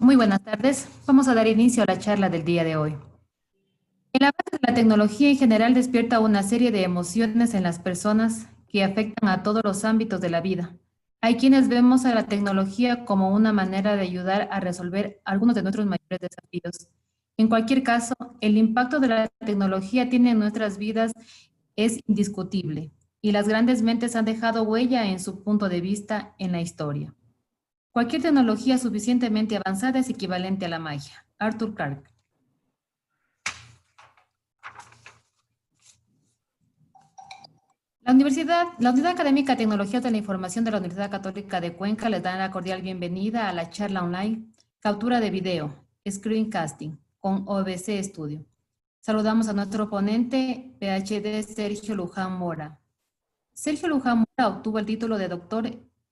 Muy buenas tardes. Vamos a dar inicio a la charla del día de hoy. El avance de la tecnología en general despierta una serie de emociones en las personas que afectan a todos los ámbitos de la vida. Hay quienes vemos a la tecnología como una manera de ayudar a resolver algunos de nuestros mayores desafíos. En cualquier caso, el impacto de la tecnología tiene en nuestras vidas es indiscutible y las grandes mentes han dejado huella en su punto de vista en la historia. Cualquier tecnología suficientemente avanzada es equivalente a la magia. Arthur Clarke. La Unidad Académica de Tecnologías de la Información de la Universidad Católica de Cuenca les da la cordial bienvenida a la charla online Captura de Video, Screencasting, con OBC Studio. Saludamos a nuestro ponente, PhD Sergio Luján Mora. Sergio Luján Mora obtuvo el título de doctor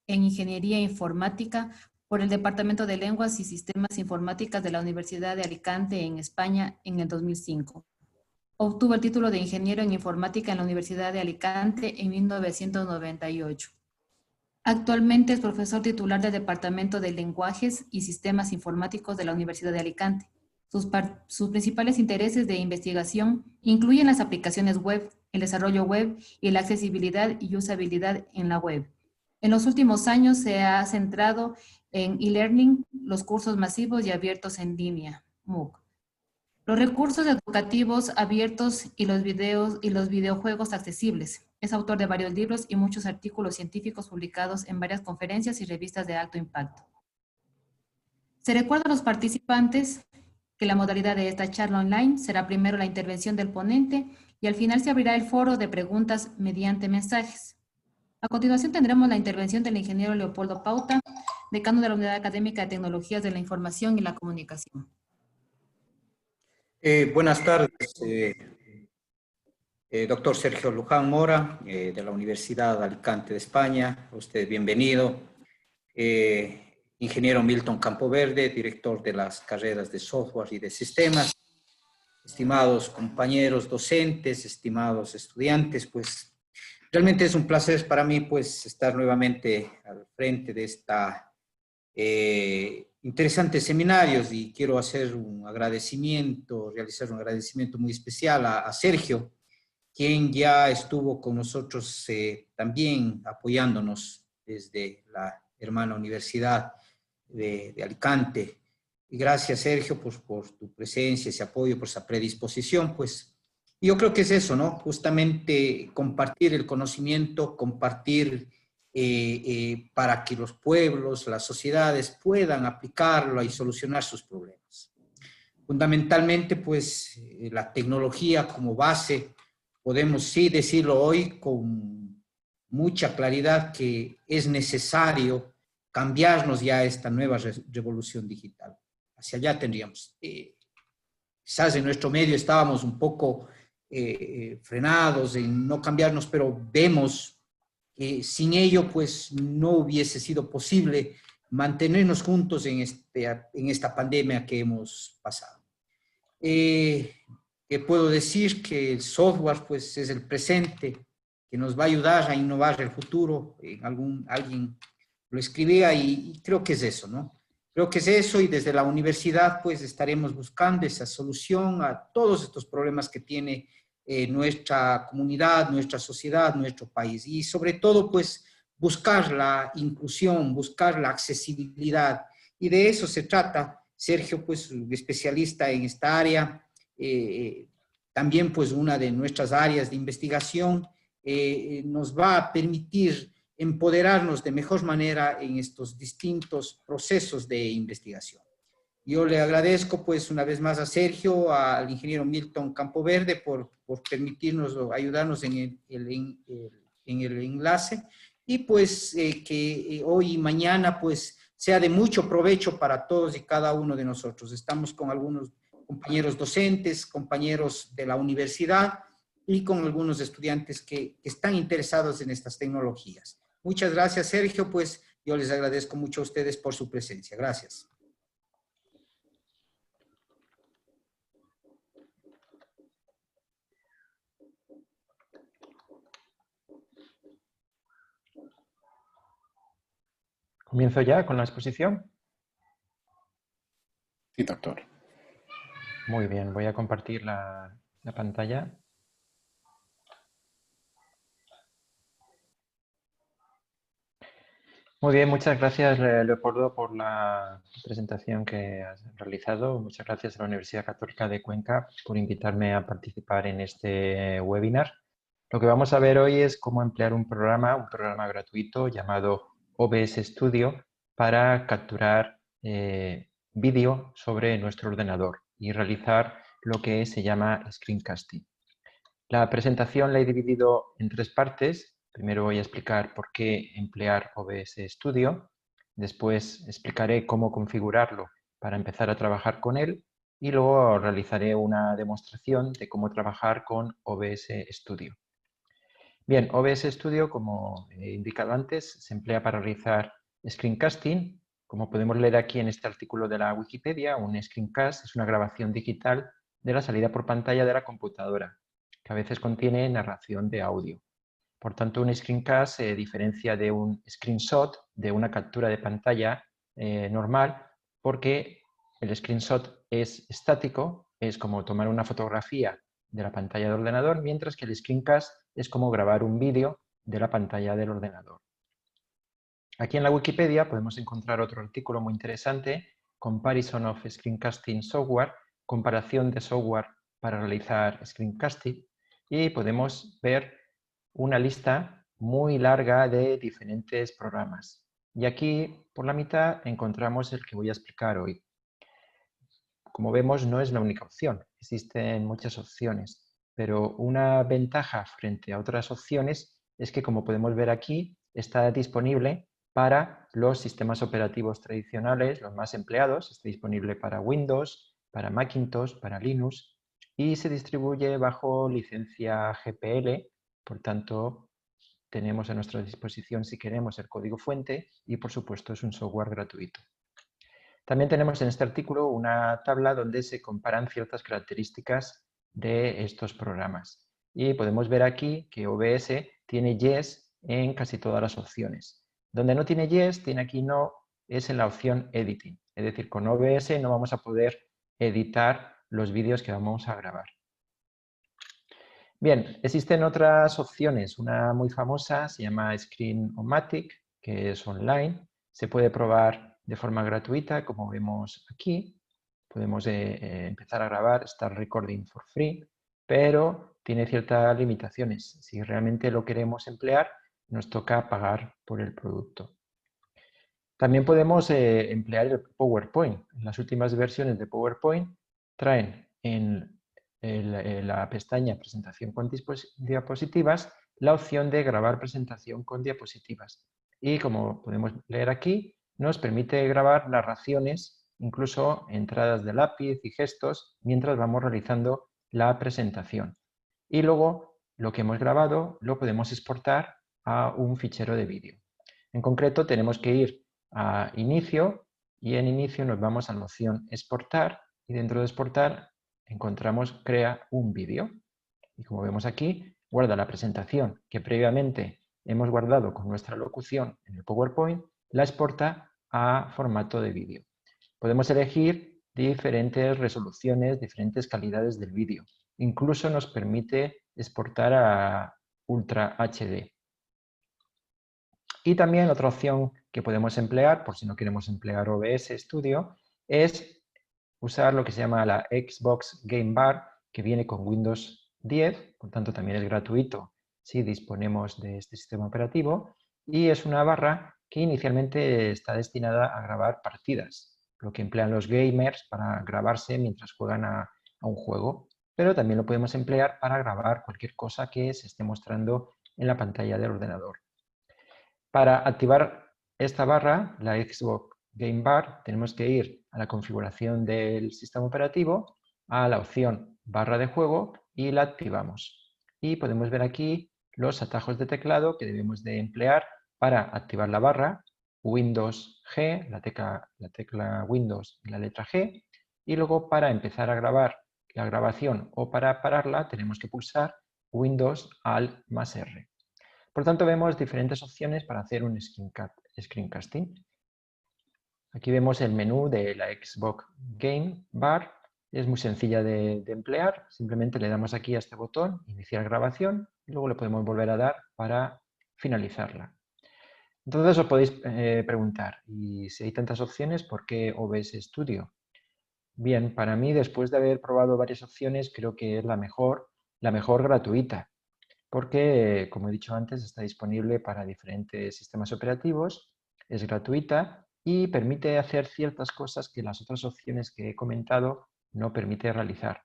en Ingeniería Informática por el Departamento de Lenguas y Sistemas Informáticas de la Universidad de Alicante en España en el 2005. Obtuvo el título de ingeniero en informática en la Universidad de Alicante en 1998. Actualmente es profesor titular del Departamento de Lenguajes y Sistemas Informáticos de la Universidad de Alicante. Sus principales intereses de investigación incluyen las aplicaciones web, el desarrollo web y la accesibilidad y usabilidad en la web. En los últimos años se ha centrado en e-learning, los cursos masivos y abiertos en línea, MOOC, los recursos educativos abiertos y los videojuegos accesibles. Es autor de varios libros y muchos artículos científicos publicados en varias conferencias y revistas de alto impacto. Se recuerda a los participantes que la modalidad de esta charla online será primero la intervención del ponente y al final se abrirá el foro de preguntas mediante mensajes. A continuación tendremos la intervención del ingeniero Leopoldo Pauta, decano de la Unidad Académica de Tecnologías de la Información y la Comunicación. Buenas tardes, doctor Sergio Luján Mora, de la Universidad de Alicante de España. Usted bienvenido. Ingeniero Milton Campoverde, director de las carreras de software y de sistemas. Estimados compañeros docentes, estimados estudiantes, pues realmente es un placer para mí pues estar nuevamente al frente de esta interesantes seminarios, y quiero hacer un agradecimiento, realizar un agradecimiento muy especial a Sergio, quien ya estuvo con nosotros también apoyándonos desde la hermana Universidad de Alicante. Y gracias, Sergio, por tu presencia, ese apoyo, por esa predisposición, pues yo creo que es eso, ¿no? Justamente compartir el conocimiento, compartir para que los pueblos, las sociedades puedan aplicarlo y solucionar sus problemas. Fundamentalmente, pues, la tecnología como base, podemos sí decirlo hoy con mucha claridad que es necesario cambiarnos ya a esta nueva revolución digital. Hacia allá tendríamos. Quizás en nuestro medio estábamos un poco frenados en no cambiarnos, pero vemos que sin ello pues no hubiese sido posible mantenernos juntos en esta pandemia que hemos pasado. Que puedo decir que el software pues es el presente que nos va a ayudar a innovar el futuro. Alguien lo escribía y creo que es eso, ¿no? Creo que es eso, y desde la universidad pues estaremos buscando esa solución a todos estos problemas que tiene nuestra comunidad, nuestra sociedad, nuestro país, y sobre todo pues buscar la inclusión, buscar la accesibilidad, y de eso se trata. Sergio, pues, especialista en esta área, también, pues, una de nuestras áreas de investigación, nos va a permitir empoderarnos de mejor manera en estos distintos procesos de investigación. Yo le agradezco, pues, una vez más a Sergio, al ingeniero Milton Campoverde, por permitirnos o ayudarnos en el enlace, y pues que hoy y mañana, pues, sea de mucho provecho para todos y cada uno de nosotros. Estamos con algunos compañeros docentes, compañeros de la universidad y con algunos estudiantes que están interesados en estas tecnologías. Muchas gracias, Sergio, pues yo les agradezco mucho a ustedes por su presencia. Gracias. ¿Comienzo ya con la exposición? Sí, doctor. Muy bien, voy a compartir la pantalla. Muy bien, muchas gracias, Leopoldo, por la presentación que has realizado. Muchas gracias a la Universidad Católica de Cuenca por invitarme a participar en este webinar. Lo que vamos a ver hoy es cómo emplear un programa gratuito llamado OBS Studio para capturar vídeo sobre nuestro ordenador y realizar lo que se llama screencasting. La presentación la he dividido en 3 partes. Primero voy a explicar por qué emplear OBS Studio. Después explicaré cómo configurarlo para empezar a trabajar con él. Y luego realizaré una demostración de cómo trabajar con OBS Studio. Bien, OBS Studio, como he indicado antes, se emplea para realizar screencasting. Como podemos leer aquí en este artículo de la Wikipedia, un screencast es una grabación digital de la salida por pantalla de la computadora, que a veces contiene narración de audio. Por tanto, un screencast se diferencia de un screenshot, de una captura de pantalla normal, porque el screenshot es estático, es como tomar una fotografía de la pantalla del ordenador, mientras que el screencast es como grabar un vídeo de la pantalla del ordenador. Aquí en la Wikipedia podemos encontrar otro artículo muy interesante, Comparison of Screencasting Software, comparación de software para realizar screencasting, y podemos ver una lista muy larga de diferentes programas. Y aquí, por la mitad, encontramos el que voy a explicar hoy. Como vemos, no es la única opción, existen muchas opciones, pero una ventaja frente a otras opciones es que, como podemos ver aquí, está disponible para los sistemas operativos tradicionales, los más empleados, está disponible para Windows, para Macintosh, para Linux, y se distribuye bajo licencia GPL, por tanto, tenemos a nuestra disposición, si queremos, el código fuente y, por supuesto, es un software gratuito. También tenemos en este artículo una tabla donde se comparan ciertas características de estos programas. Y podemos ver aquí que OBS tiene yes en casi todas las opciones. Donde no tiene yes, tiene aquí no, es en la opción editing. Es decir, con OBS no vamos a poder editar los vídeos que vamos a grabar. Bien, existen otras opciones. Una muy famosa se llama Screen-O-Matic, que es online. Se puede probar de forma gratuita, como vemos aquí. Podemos empezar a grabar, start recording for free, pero tiene ciertas limitaciones. Si realmente lo queremos emplear, nos toca pagar por el producto. También podemos emplear el PowerPoint. Las últimas versiones de PowerPoint traen en la pestaña Presentación con diapositivas la opción de grabar presentación con diapositivas. Y como podemos leer aquí, nos permite grabar narraciones, incluso entradas de lápiz y gestos, mientras vamos realizando la presentación. Y luego lo que hemos grabado lo podemos exportar a un fichero de vídeo. En concreto, tenemos que ir a Inicio y en Inicio nos vamos a la opción Exportar y dentro de Exportar encontramos Crea un vídeo. Y como vemos aquí, guarda la presentación que previamente hemos guardado con nuestra locución en el PowerPoint, la exporta a formato de vídeo. Podemos elegir diferentes resoluciones, diferentes calidades del vídeo. Incluso nos permite exportar a Ultra HD. Y también otra opción que podemos emplear, por si no queremos emplear OBS Studio, es usar lo que se llama la Xbox Game Bar, que viene con Windows 10, por tanto también es gratuito si disponemos de este sistema operativo, y es una barra que inicialmente está destinada a grabar partidas, lo que emplean los gamers para grabarse mientras juegan a un juego, pero también lo podemos emplear para grabar cualquier cosa que se esté mostrando en la pantalla del ordenador. Para activar esta barra, la Xbox Game Bar, tenemos que ir a la configuración del sistema operativo, a la opción barra de juego y la activamos. Y podemos ver aquí los atajos de teclado que debemos de emplear para activar la barra, Windows G, la tecla Windows y la letra G, y luego para empezar a grabar la grabación o para pararla tenemos que pulsar Windows Alt más R. Por tanto, vemos diferentes opciones para hacer un screencasting. Aquí vemos el menú de la Xbox Game Bar. Es muy sencilla de emplear. Simplemente le damos aquí a este botón, iniciar grabación, y luego le podemos volver a dar para finalizarla. Entonces os podéis preguntar, y si hay tantas opciones, ¿por qué OBS Studio? Bien, para mí, después de haber probado varias opciones, creo que es la mejor gratuita, porque, como he dicho antes, está disponible para diferentes sistemas operativos, es gratuita y permite hacer ciertas cosas que las otras opciones que he comentado no permite realizar.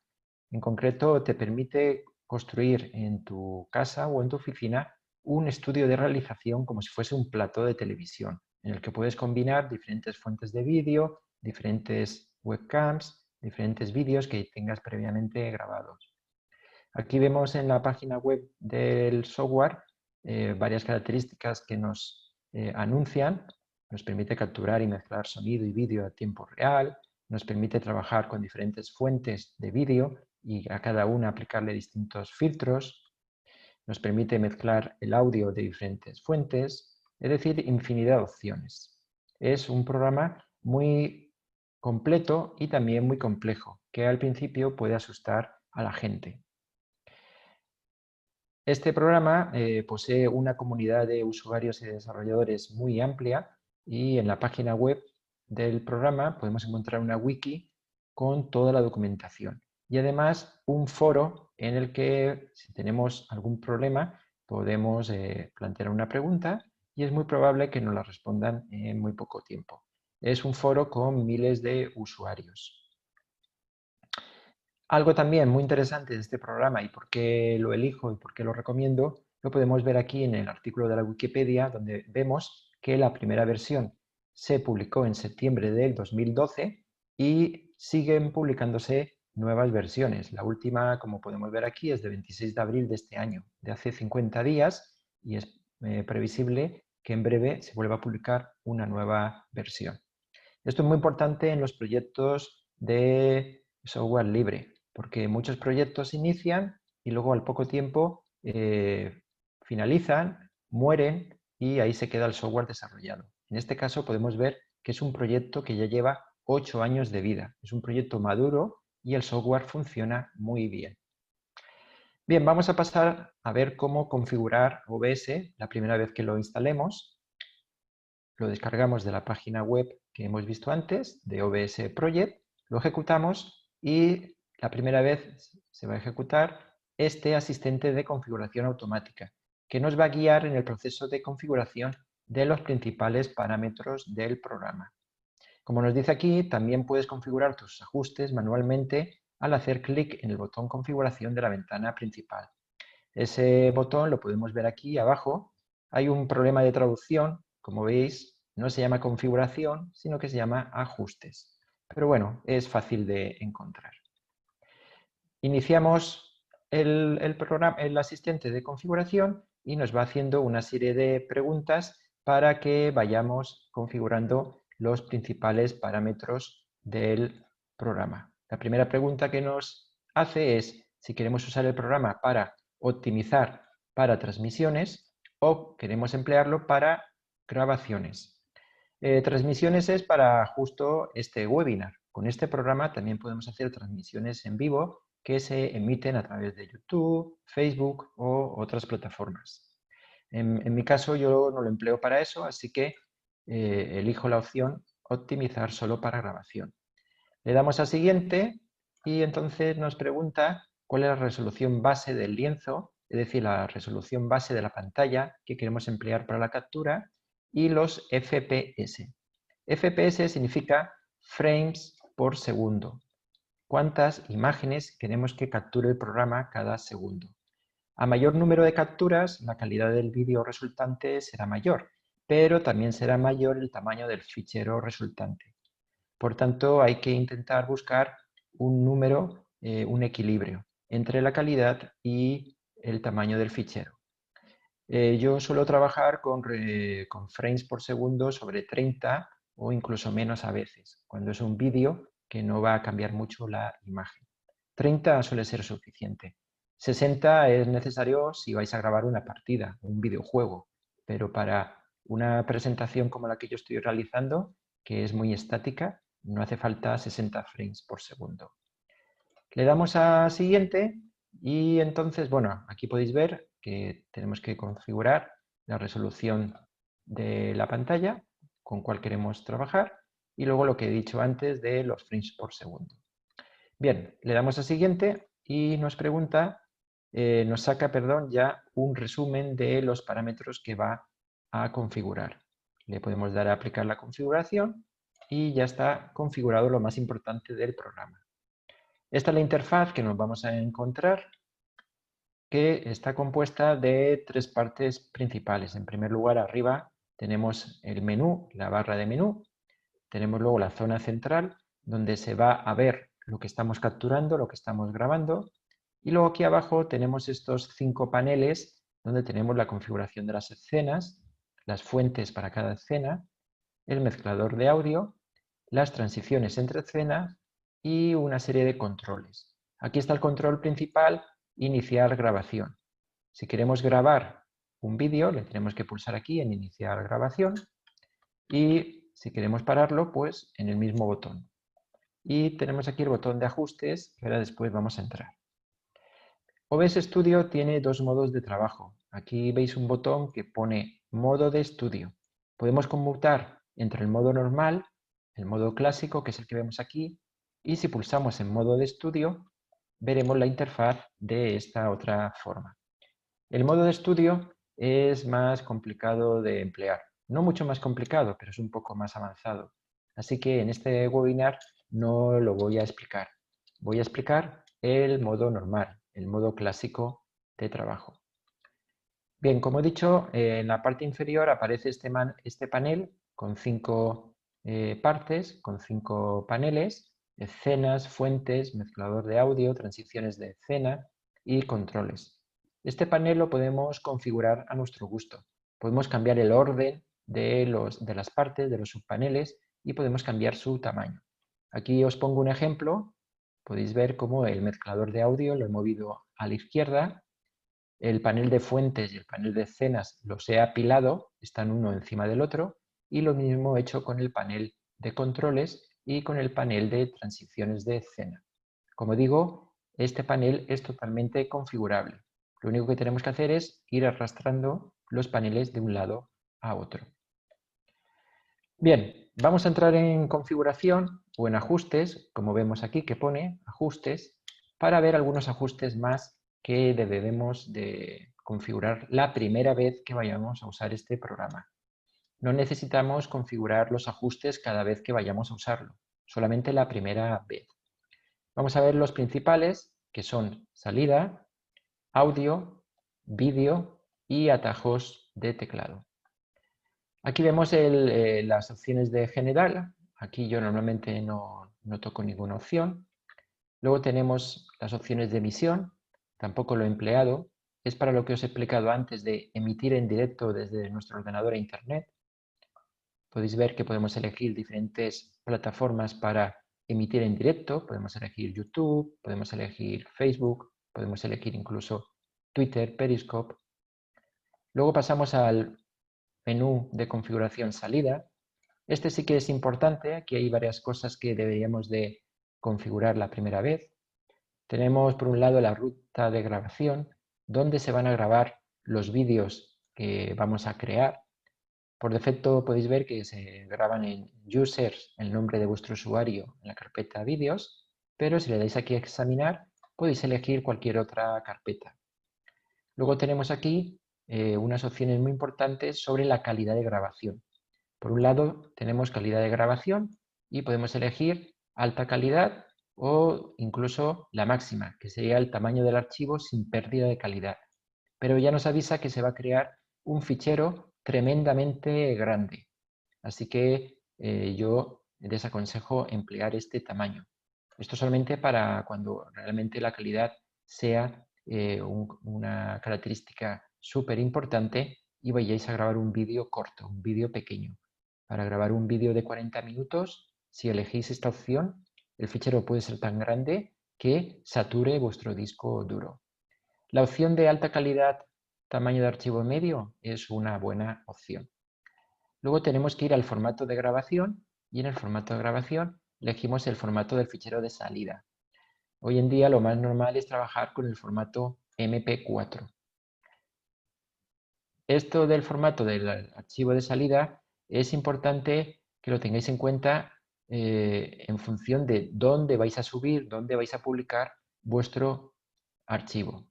En concreto, te permite construir en tu casa o en tu oficina un estudio de realización como si fuese un plató de televisión, en el que puedes combinar diferentes fuentes de vídeo, diferentes webcams, diferentes vídeos que tengas previamente grabados. Aquí vemos en la página web del software varias características que nos anuncian. Nos permite capturar y mezclar sonido y vídeo a tiempo real, nos permite trabajar con diferentes fuentes de vídeo y a cada una aplicarle distintos filtros, nos permite mezclar el audio de diferentes fuentes, es decir, infinidad de opciones. Es un programa muy completo y también muy complejo, que al principio puede asustar a la gente. Este programa posee una comunidad de usuarios y desarrolladores muy amplia y en la página web del programa podemos encontrar una wiki con toda la documentación y además un foro en el que si tenemos algún problema podemos plantear una pregunta y es muy probable que nos la respondan en muy poco tiempo. Es un foro con miles de usuarios. Algo también muy interesante de este programa y por qué lo elijo y por qué lo recomiendo, lo podemos ver aquí en el artículo de la Wikipedia, donde vemos que la primera versión se publicó en septiembre del 2012 y siguen publicándose nuevas versiones. La última, como podemos ver aquí, es de 26 de abril de este año, de hace 50 días, y es previsible que en breve se vuelva a publicar una nueva versión. Esto es muy importante en los proyectos de software libre, porque muchos proyectos inician y luego al poco tiempo finalizan, mueren y ahí se queda el software desarrollado. En este caso podemos ver que es un proyecto que ya lleva 8 años de vida. Es un proyecto maduro y el software funciona muy bien. Bien, vamos a pasar a ver cómo configurar OBS la primera vez que lo instalemos. Lo descargamos de la página web que hemos visto antes, de OBS Project, lo ejecutamos y la primera vez se va a ejecutar este asistente de configuración automática, que nos va a guiar en el proceso de configuración de los principales parámetros del programa. Como nos dice aquí, también puedes configurar tus ajustes manualmente al hacer clic en el botón configuración de la ventana principal. Ese botón lo podemos ver aquí abajo. Hay un problema de traducción, como veis, no se llama configuración, sino que se llama ajustes. Pero bueno, es fácil de encontrar. Iniciamos el asistente de configuración y nos va haciendo una serie de preguntas para que vayamos configurando los principales parámetros del programa. La primera pregunta que nos hace es si queremos usar el programa para optimizar para transmisiones o queremos emplearlo para grabaciones. Transmisiones es para justo este webinar. Con este programa también podemos hacer transmisiones en vivo que se emiten a través de YouTube, Facebook o otras plataformas. En mi caso yo no lo empleo para eso, así que elijo la opción optimizar solo para grabación. Le damos a siguiente y entonces nos pregunta cuál es la resolución base del lienzo, es decir, la resolución base de la pantalla que queremos emplear para la captura y los FPS. FPS significa frames por segundo. ¿Cuántas imágenes queremos que capture el programa cada segundo? A mayor número de capturas, la calidad del vídeo resultante será mayor, pero también será mayor el tamaño del fichero resultante. Por tanto, hay que intentar buscar un número, un equilibrio entre la calidad y el tamaño del fichero. Yo suelo trabajar con frames por segundo sobre 30 o incluso menos a veces, cuando es un vídeo que no va a cambiar mucho la imagen. 30 suele ser suficiente. 60 es necesario si vais a grabar una partida, un videojuego, pero para una presentación como la que yo estoy realizando, que es muy estática, no hace falta 60 frames por segundo. Le damos a siguiente y entonces, bueno, aquí podéis ver que tenemos que configurar la resolución de la pantalla con cuál queremos trabajar y luego lo que he dicho antes de los frames por segundo. Bien, le damos a siguiente y nos pregunta, nos saca, perdón, ya un resumen de los parámetros que va a configurar. Le podemos dar a aplicar la configuración y ya está configurado lo más importante del programa. Esta es la interfaz que nos vamos a encontrar, que está compuesta de tres partes principales. En primer lugar, arriba tenemos el menú, la barra de menú. Tenemos luego la zona central, donde se va a ver lo que estamos capturando, lo que estamos grabando. Y luego aquí abajo tenemos estos 5 paneles, donde tenemos la configuración de las escenas, las fuentes para cada escena, el mezclador de audio, las transiciones entre escenas y una serie de controles. Aquí está el control principal, iniciar grabación. Si queremos grabar un vídeo, le tenemos que pulsar aquí en iniciar grabación y si queremos pararlo, pues en el mismo botón. Y tenemos aquí el botón de ajustes, que ahora después vamos a entrar. OBS Studio tiene dos modos de trabajo. Aquí veis un botón que pone modo de estudio. Podemos conmutar entre el modo normal, el modo clásico, que es el que vemos aquí, y si pulsamos en modo de estudio, veremos la interfaz de esta otra forma. El modo de estudio es más complicado de emplear. No mucho más complicado, pero es un poco más avanzado. Así que en este webinar no lo voy a explicar. Voy a explicar el modo normal, el modo clásico de trabajo. Bien, como he dicho, en la parte inferior aparece este panel con 5 partes, con 5 paneles, escenas, fuentes, mezclador de audio, transiciones de escena y controles. Este panel lo podemos configurar a nuestro gusto. Podemos cambiar el orden de las partes, de los subpaneles y podemos cambiar su tamaño. Aquí os pongo un ejemplo. Podéis ver cómo el mezclador de audio lo he movido a la izquierda. El panel de fuentes y el panel de escenas los he apilado, están uno encima del otro, y lo mismo he hecho con el panel de controles y con el panel de transiciones de escena. Como digo, este panel es totalmente configurable. Lo único que tenemos que hacer es ir arrastrando los paneles de un lado a otro. Bien, vamos a entrar en configuración o en ajustes, como vemos aquí que pone ajustes, para ver algunos ajustes más que debemos de configurar la primera vez que vayamos a usar este programa. No necesitamos configurar los ajustes cada vez que vayamos a usarlo, solamente la primera vez. Vamos a ver los principales, que son salida, audio, vídeo y atajos de teclado. Aquí vemos las opciones de general. Aquí yo normalmente no toco ninguna opción. Luego tenemos las opciones de emisión. Tampoco lo he empleado. Es para lo que os he explicado antes de emitir en directo desde nuestro ordenador a internet. Podéis ver que podemos elegir diferentes plataformas para emitir en directo. Podemos elegir YouTube, podemos elegir Facebook, podemos elegir incluso Twitter, Periscope. Luego pasamos al menú de configuración salida. Este sí que es importante. Aquí hay varias cosas que deberíamos de configurar la primera vez. Tenemos por un lado la ruta de grabación, donde se van a grabar los vídeos que vamos a crear. Por defecto podéis ver que se graban en users, el nombre de vuestro usuario en la carpeta vídeos, pero si le dais aquí a examinar, podéis elegir cualquier otra carpeta. Luego tenemos aquí unas opciones muy importantes sobre la calidad de grabación. Por un lado tenemos calidad de grabación y podemos elegir alta calidad o incluso la máxima, que sería el tamaño del archivo sin pérdida de calidad. Pero ya nos avisa que se va a crear un fichero tremendamente grande. Así que yo desaconsejo emplear este tamaño. Esto solamente para cuando realmente la calidad sea una característica súper importante y vayáis a grabar un vídeo corto, un vídeo pequeño. Para grabar un vídeo de 40 minutos, si elegís esta opción, el fichero puede ser tan grande que sature vuestro disco duro. La opción de alta calidad, tamaño de archivo medio, es una buena opción. Luego tenemos que ir al formato de grabación y en el formato de grabación elegimos el formato del fichero de salida. Hoy en día lo más normal es trabajar con el formato MP4. Esto del formato del archivo de salida es importante que lo tengáis en cuenta en función de dónde vais a subir, dónde vais a publicar vuestro archivo.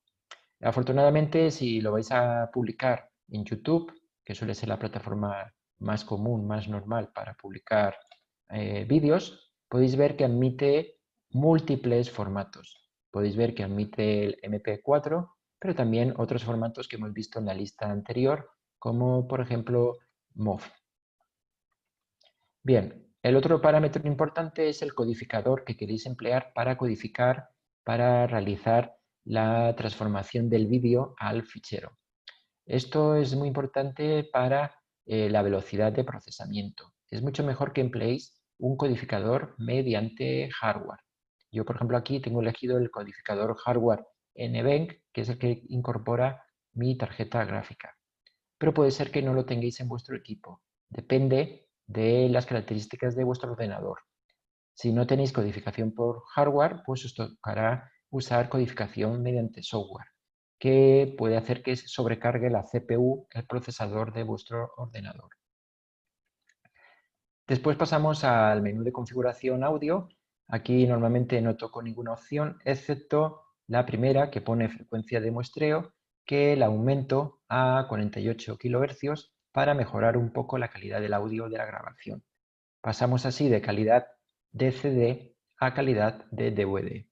Afortunadamente, si lo vais a publicar en YouTube, que suele ser la plataforma más común, más normal para publicar vídeos, podéis ver que admite múltiples formatos. Podéis ver que admite el MP4, pero también otros formatos que hemos visto en la lista anterior, como por ejemplo MOV. Bien, el otro parámetro importante es el codificador que queréis emplear para codificar, para realizar la transformación del vídeo al fichero. Esto es muy importante para la velocidad de procesamiento. Es mucho mejor que empleéis un codificador mediante hardware. Yo, por ejemplo, aquí tengo elegido el codificador hardware NVENC, que es el que incorpora mi tarjeta gráfica. Pero puede ser que no lo tengáis en vuestro equipo. Depende de las características de vuestro ordenador. Si no tenéis codificación por hardware, pues os tocará usar codificación mediante software, que puede hacer que se sobrecargue la CPU, el procesador de vuestro ordenador. Después pasamos al menú de configuración audio. Aquí normalmente no toco ninguna opción, excepto la primera que pone frecuencia de muestreo, que la aumento a 48 kHz para mejorar un poco la calidad del audio de la grabación. Pasamos así de calidad de CD a calidad de DVD.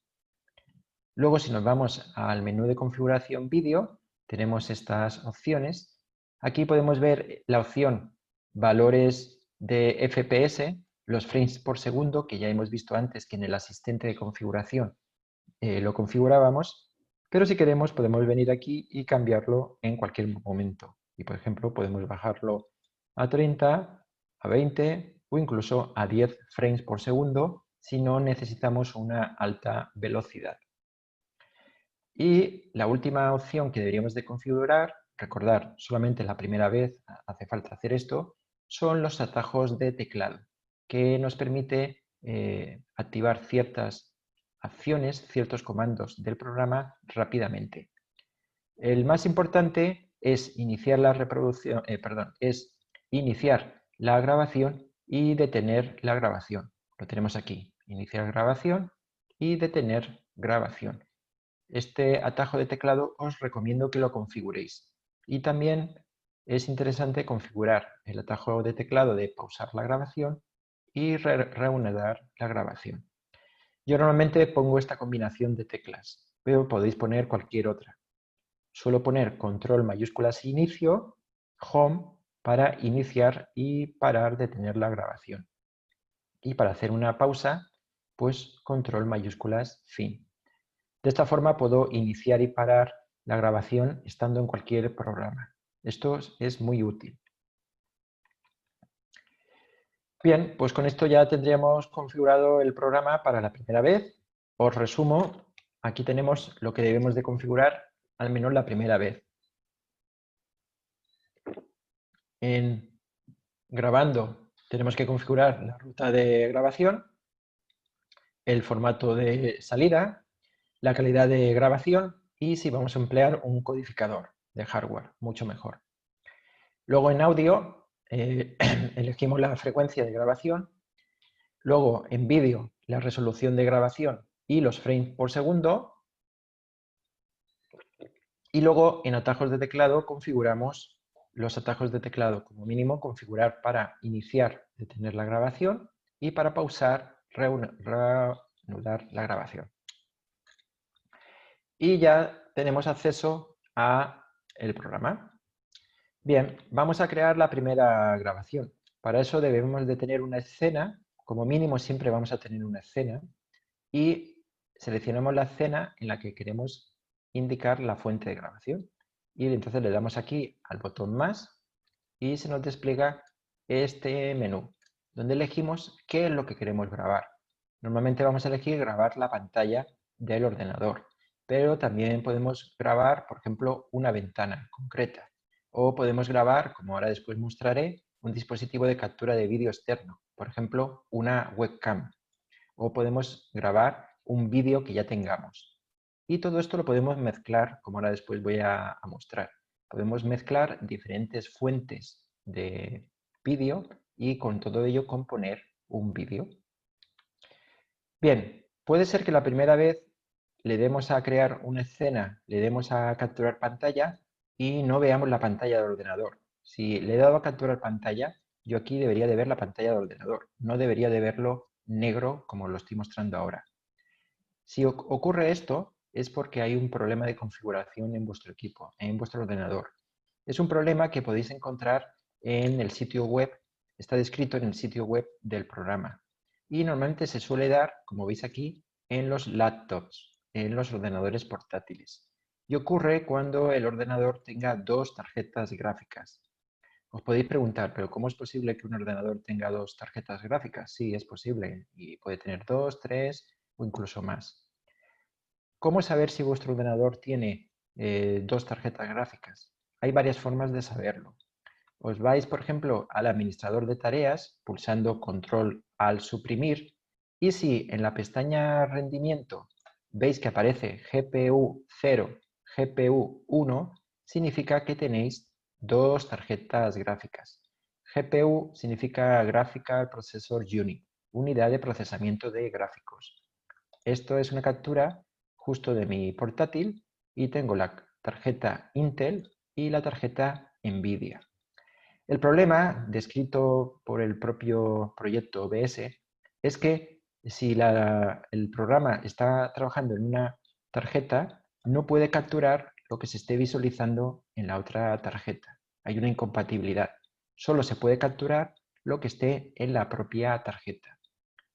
Luego, si nos vamos al menú de configuración vídeo, tenemos estas opciones. Aquí podemos ver la opción valores de FPS, los frames por segundo, que ya hemos visto antes que en el asistente de configuración lo configurábamos, pero si queremos podemos venir aquí y cambiarlo en cualquier momento. Y por ejemplo podemos bajarlo a 30, a 20 o incluso a 10 frames por segundo si no necesitamos una alta velocidad. Y la última opción que deberíamos de configurar, recordar solamente la primera vez hace falta hacer esto, son los atajos de teclado, que nos permite activar ciertas acciones, ciertos comandos del programa rápidamente. El más importante es iniciar la reproducción, es iniciar la grabación y detener la grabación. Lo tenemos aquí, iniciar grabación y detener grabación. Este atajo de teclado os recomiendo que lo configuréis. Y también es interesante configurar el atajo de teclado de pausar la grabación y reanudar la grabación. Yo normalmente pongo esta combinación de teclas, pero podéis poner cualquier otra. Suelo poner control mayúsculas inicio, home, para iniciar y parar, detener la grabación. Y para hacer una pausa, pues control mayúsculas fin. De esta forma puedo iniciar y parar la grabación estando en cualquier programa. Esto es muy útil. Bien, pues con esto ya tendríamos configurado el programa para la primera vez. Os resumo, aquí tenemos lo que debemos de configurar al menos la primera vez. En grabando tenemos que configurar la ruta de grabación, el formato de salida, la calidad de grabación y si vamos a emplear un codificador de hardware, mucho mejor. Luego en audio elegimos la frecuencia de grabación. Luego en vídeo la resolución de grabación y los frames por segundo. Y luego en atajos de teclado configuramos los atajos de teclado como mínimo, configurar para iniciar, detener la grabación y para pausar, reanudar la grabación. Y ya tenemos acceso a el programa. Bien, vamos a crear la primera grabación. Para eso debemos de tener una escena, como mínimo siempre vamos a tener una escena, y seleccionamos la escena en la que queremos indicar la fuente de grabación. Y entonces le damos aquí al botón más y se nos despliega este menú, donde elegimos qué es lo que queremos grabar. Normalmente vamos a elegir grabar la pantalla del ordenador, pero también podemos grabar, por ejemplo, una ventana concreta. O podemos grabar, como ahora después mostraré, un dispositivo de captura de vídeo externo, por ejemplo, una webcam, o podemos grabar un vídeo que ya tengamos. Y todo esto lo podemos mezclar, como ahora después voy a mostrar. Podemos mezclar diferentes fuentes de vídeo y con todo ello componer un vídeo. Bien, puede ser que la primera vez le demos a crear una escena, le demos a capturar pantalla y no veamos la pantalla del ordenador. Si le he dado a capturar pantalla, yo aquí debería de ver la pantalla del ordenador, no debería de verlo negro como lo estoy mostrando ahora. Si ocurre esto, es porque hay un problema de configuración en vuestro equipo, en vuestro ordenador. Es un problema que podéis encontrar en el sitio web, está descrito en el sitio web del programa. Y normalmente se suele dar, como veis aquí, en los laptops, en los ordenadores portátiles. Y ocurre cuando el ordenador tenga dos tarjetas gráficas. Os podéis preguntar, ¿pero cómo es posible que un ordenador tenga dos tarjetas gráficas? Sí, es posible y puede tener 2, 3 o incluso más. ¿Cómo saber si vuestro ordenador tiene dos tarjetas gráficas? Hay varias formas de saberlo. Os vais, por ejemplo, al administrador de tareas pulsando Control al suprimir y si en la pestaña rendimiento veis que aparece GPU 0, GPU 1, significa que tenéis dos tarjetas gráficas. GPU significa Graphical Processor Unit, unidad de procesamiento de gráficos. Esto es una captura justo de mi portátil y tengo la tarjeta Intel y la tarjeta Nvidia. El problema, descrito por el propio proyecto OBS, es que si el programa está trabajando en una tarjeta, no puede capturar lo que se esté visualizando en la otra tarjeta. Hay una incompatibilidad. Solo se puede capturar lo que esté en la propia tarjeta.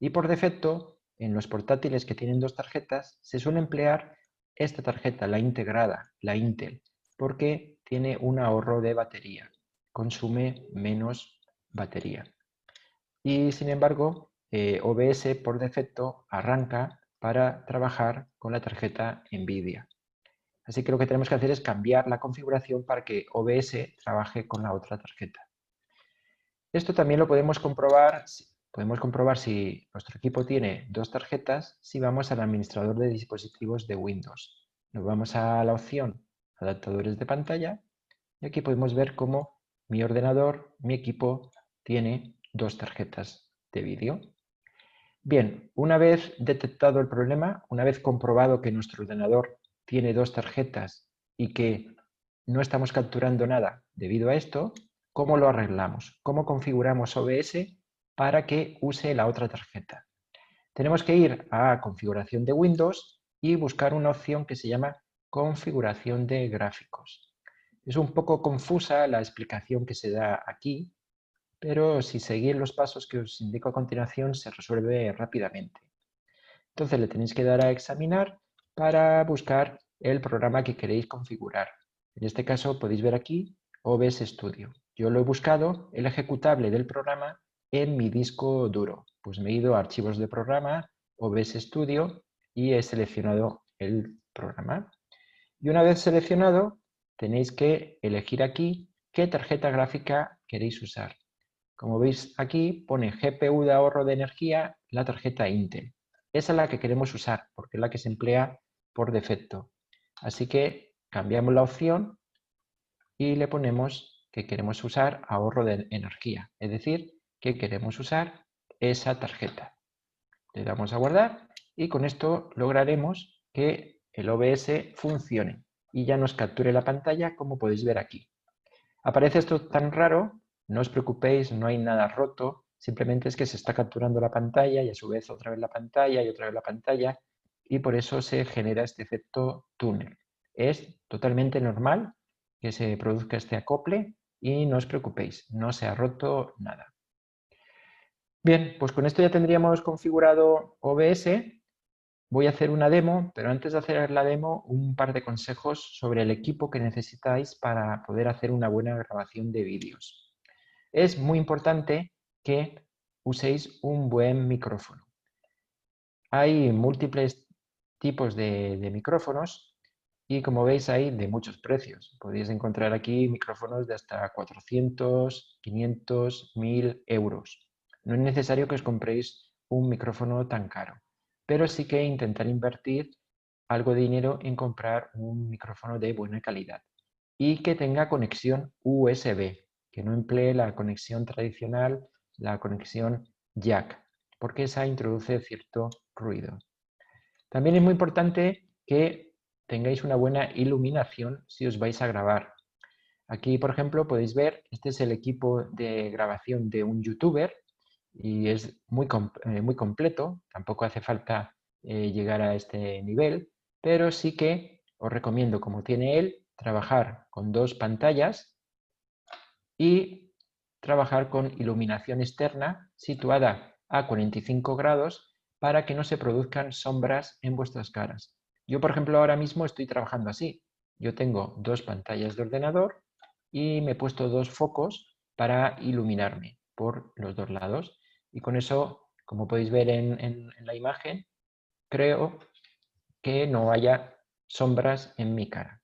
Y por defecto, en los portátiles que tienen dos tarjetas, se suele emplear esta tarjeta, la integrada, la Intel, porque tiene un ahorro de batería, consume menos batería. Y sin embargo, OBS por defecto arranca para trabajar con la tarjeta Nvidia. Así que lo que tenemos que hacer es cambiar la configuración para que OBS trabaje con la otra tarjeta. Esto también lo podemos comprobar si nuestro equipo tiene dos tarjetas si vamos al administrador de dispositivos de Windows. Nos vamos a la opción adaptadores de pantalla y aquí podemos ver cómo mi ordenador, mi equipo, tiene dos tarjetas de vídeo. Bien, una vez detectado el problema, una vez comprobado que nuestro ordenador tiene dos tarjetas y que no estamos capturando nada debido a esto, ¿cómo lo arreglamos? ¿Cómo configuramos OBS para que use la otra tarjeta? Tenemos que ir a configuración de Windows y buscar una opción que se llama configuración de gráficos. Es un poco confusa la explicación que se da aquí, pero si seguís los pasos que os indico a continuación se resuelve rápidamente. Entonces le tenéis que dar a examinar para buscar el programa que queréis configurar. En este caso podéis ver aquí OBS Studio. Yo lo he buscado, el ejecutable del programa, en mi disco duro. Pues me he ido a archivos de programa, OBS Studio y he seleccionado el programa. Y una vez seleccionado, tenéis que elegir aquí qué tarjeta gráfica queréis usar. Como veis aquí pone GPU de ahorro de energía, la tarjeta Intel. Esa es la que queremos usar porque es la que se emplea por defecto. Así que cambiamos la opción y le ponemos que queremos usar ahorro de energía. Es decir, que queremos usar esa tarjeta. Le damos a guardar y con esto lograremos que el OBS funcione y ya nos capture la pantalla como podéis ver aquí. Aparece esto tan raro, no os preocupéis, no hay nada roto, simplemente es que se está capturando la pantalla y a su vez otra vez la pantalla y otra vez la pantalla y por eso se genera este efecto túnel. Es totalmente normal que se produzca este acople y no os preocupéis, no se ha roto nada. Bien, pues con esto ya tendríamos configurado OBS. Voy a hacer una demo, pero antes de hacer la demo, un par de consejos sobre el equipo que necesitáis para poder hacer una buena grabación de vídeos. Es muy importante que uséis un buen micrófono. Hay múltiples tipos de micrófonos Y como veis hay de muchos precios. Podéis encontrar aquí micrófonos de hasta 400, 500, 1000 euros. No es necesario que os compréis un micrófono tan caro, pero sí que intentar invertir algo de dinero en comprar un micrófono de buena calidad y que tenga conexión USB, que no emplee la conexión tradicional, la conexión jack, porque esa introduce cierto ruido. También es muy importante que tengáis una buena iluminación si os vais a grabar. Aquí, por ejemplo, podéis ver, este es el equipo de grabación de un youtuber y es muy completo, tampoco hace falta llegar a este nivel, pero sí que os recomiendo, como tiene él, trabajar con 2 pantallas y trabajar con iluminación externa situada a 45 grados para que no se produzcan sombras en vuestras caras. Yo, por ejemplo, ahora mismo estoy trabajando así. Yo tengo 2 pantallas de ordenador y me he puesto 2 focos para iluminarme por los 2 lados. Y con eso, como podéis ver en la imagen, creo que no haya sombras en mi cara.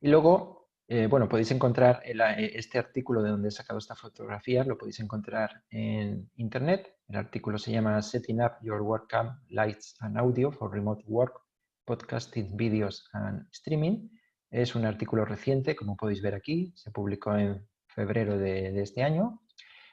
Y luego, bueno, podéis encontrar este artículo de donde he sacado esta fotografía, lo podéis encontrar en internet. El artículo se llama Setting Up Your Webcam, Lights and Audio for Remote Work, Podcasting, Videos and Streaming. Es un artículo reciente, como podéis ver aquí, se publicó en febrero de este año.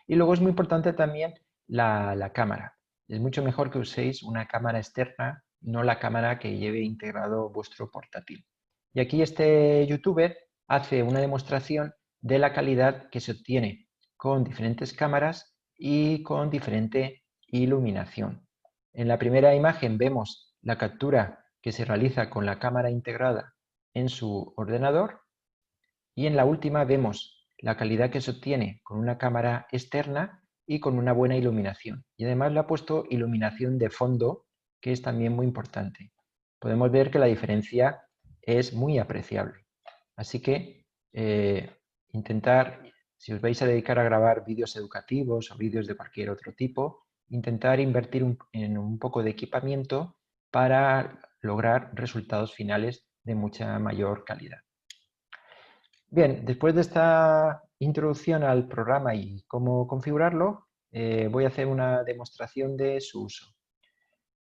Y luego es muy importante también la cámara. Es mucho mejor que uséis una cámara externa, no la cámara que lleve integrado vuestro portátil. Y aquí este youtuber hace una demostración de la calidad que se obtiene con diferentes cámaras y con diferente iluminación. En la primera imagen vemos la captura que se realiza con la cámara integrada en su ordenador y en la última vemos la calidad que se obtiene con una cámara externa y con una buena iluminación. Y además le ha puesto iluminación de fondo, que es también muy importante. Podemos ver que la diferencia es muy apreciable. Así que intentar, si os vais a dedicar a grabar vídeos educativos o vídeos de cualquier otro tipo, intentar invertir en un poco de equipamiento para lograr resultados finales de mucha mayor calidad. Bien, después de esta introducción al programa y cómo configurarlo, voy a hacer una demostración de su uso.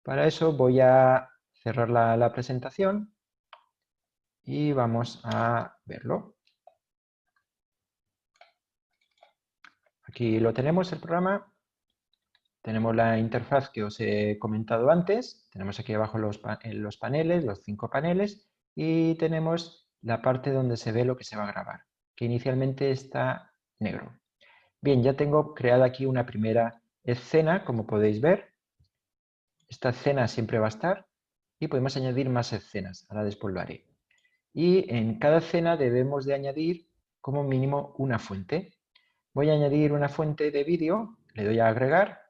Para eso voy a cerrar la presentación y vamos a verlo. Aquí lo tenemos, el programa. Tenemos la interfaz que os he comentado antes. Tenemos aquí abajo los paneles, los 5 paneles, y tenemos la parte donde se ve lo que se va a grabar, que inicialmente está negro. Bien, ya tengo creada aquí una primera escena, como podéis ver. Esta escena siempre va a estar y podemos añadir más escenas. Ahora después lo haré. Y en cada escena debemos de añadir como mínimo una fuente. Voy a añadir una fuente de vídeo, le doy a agregar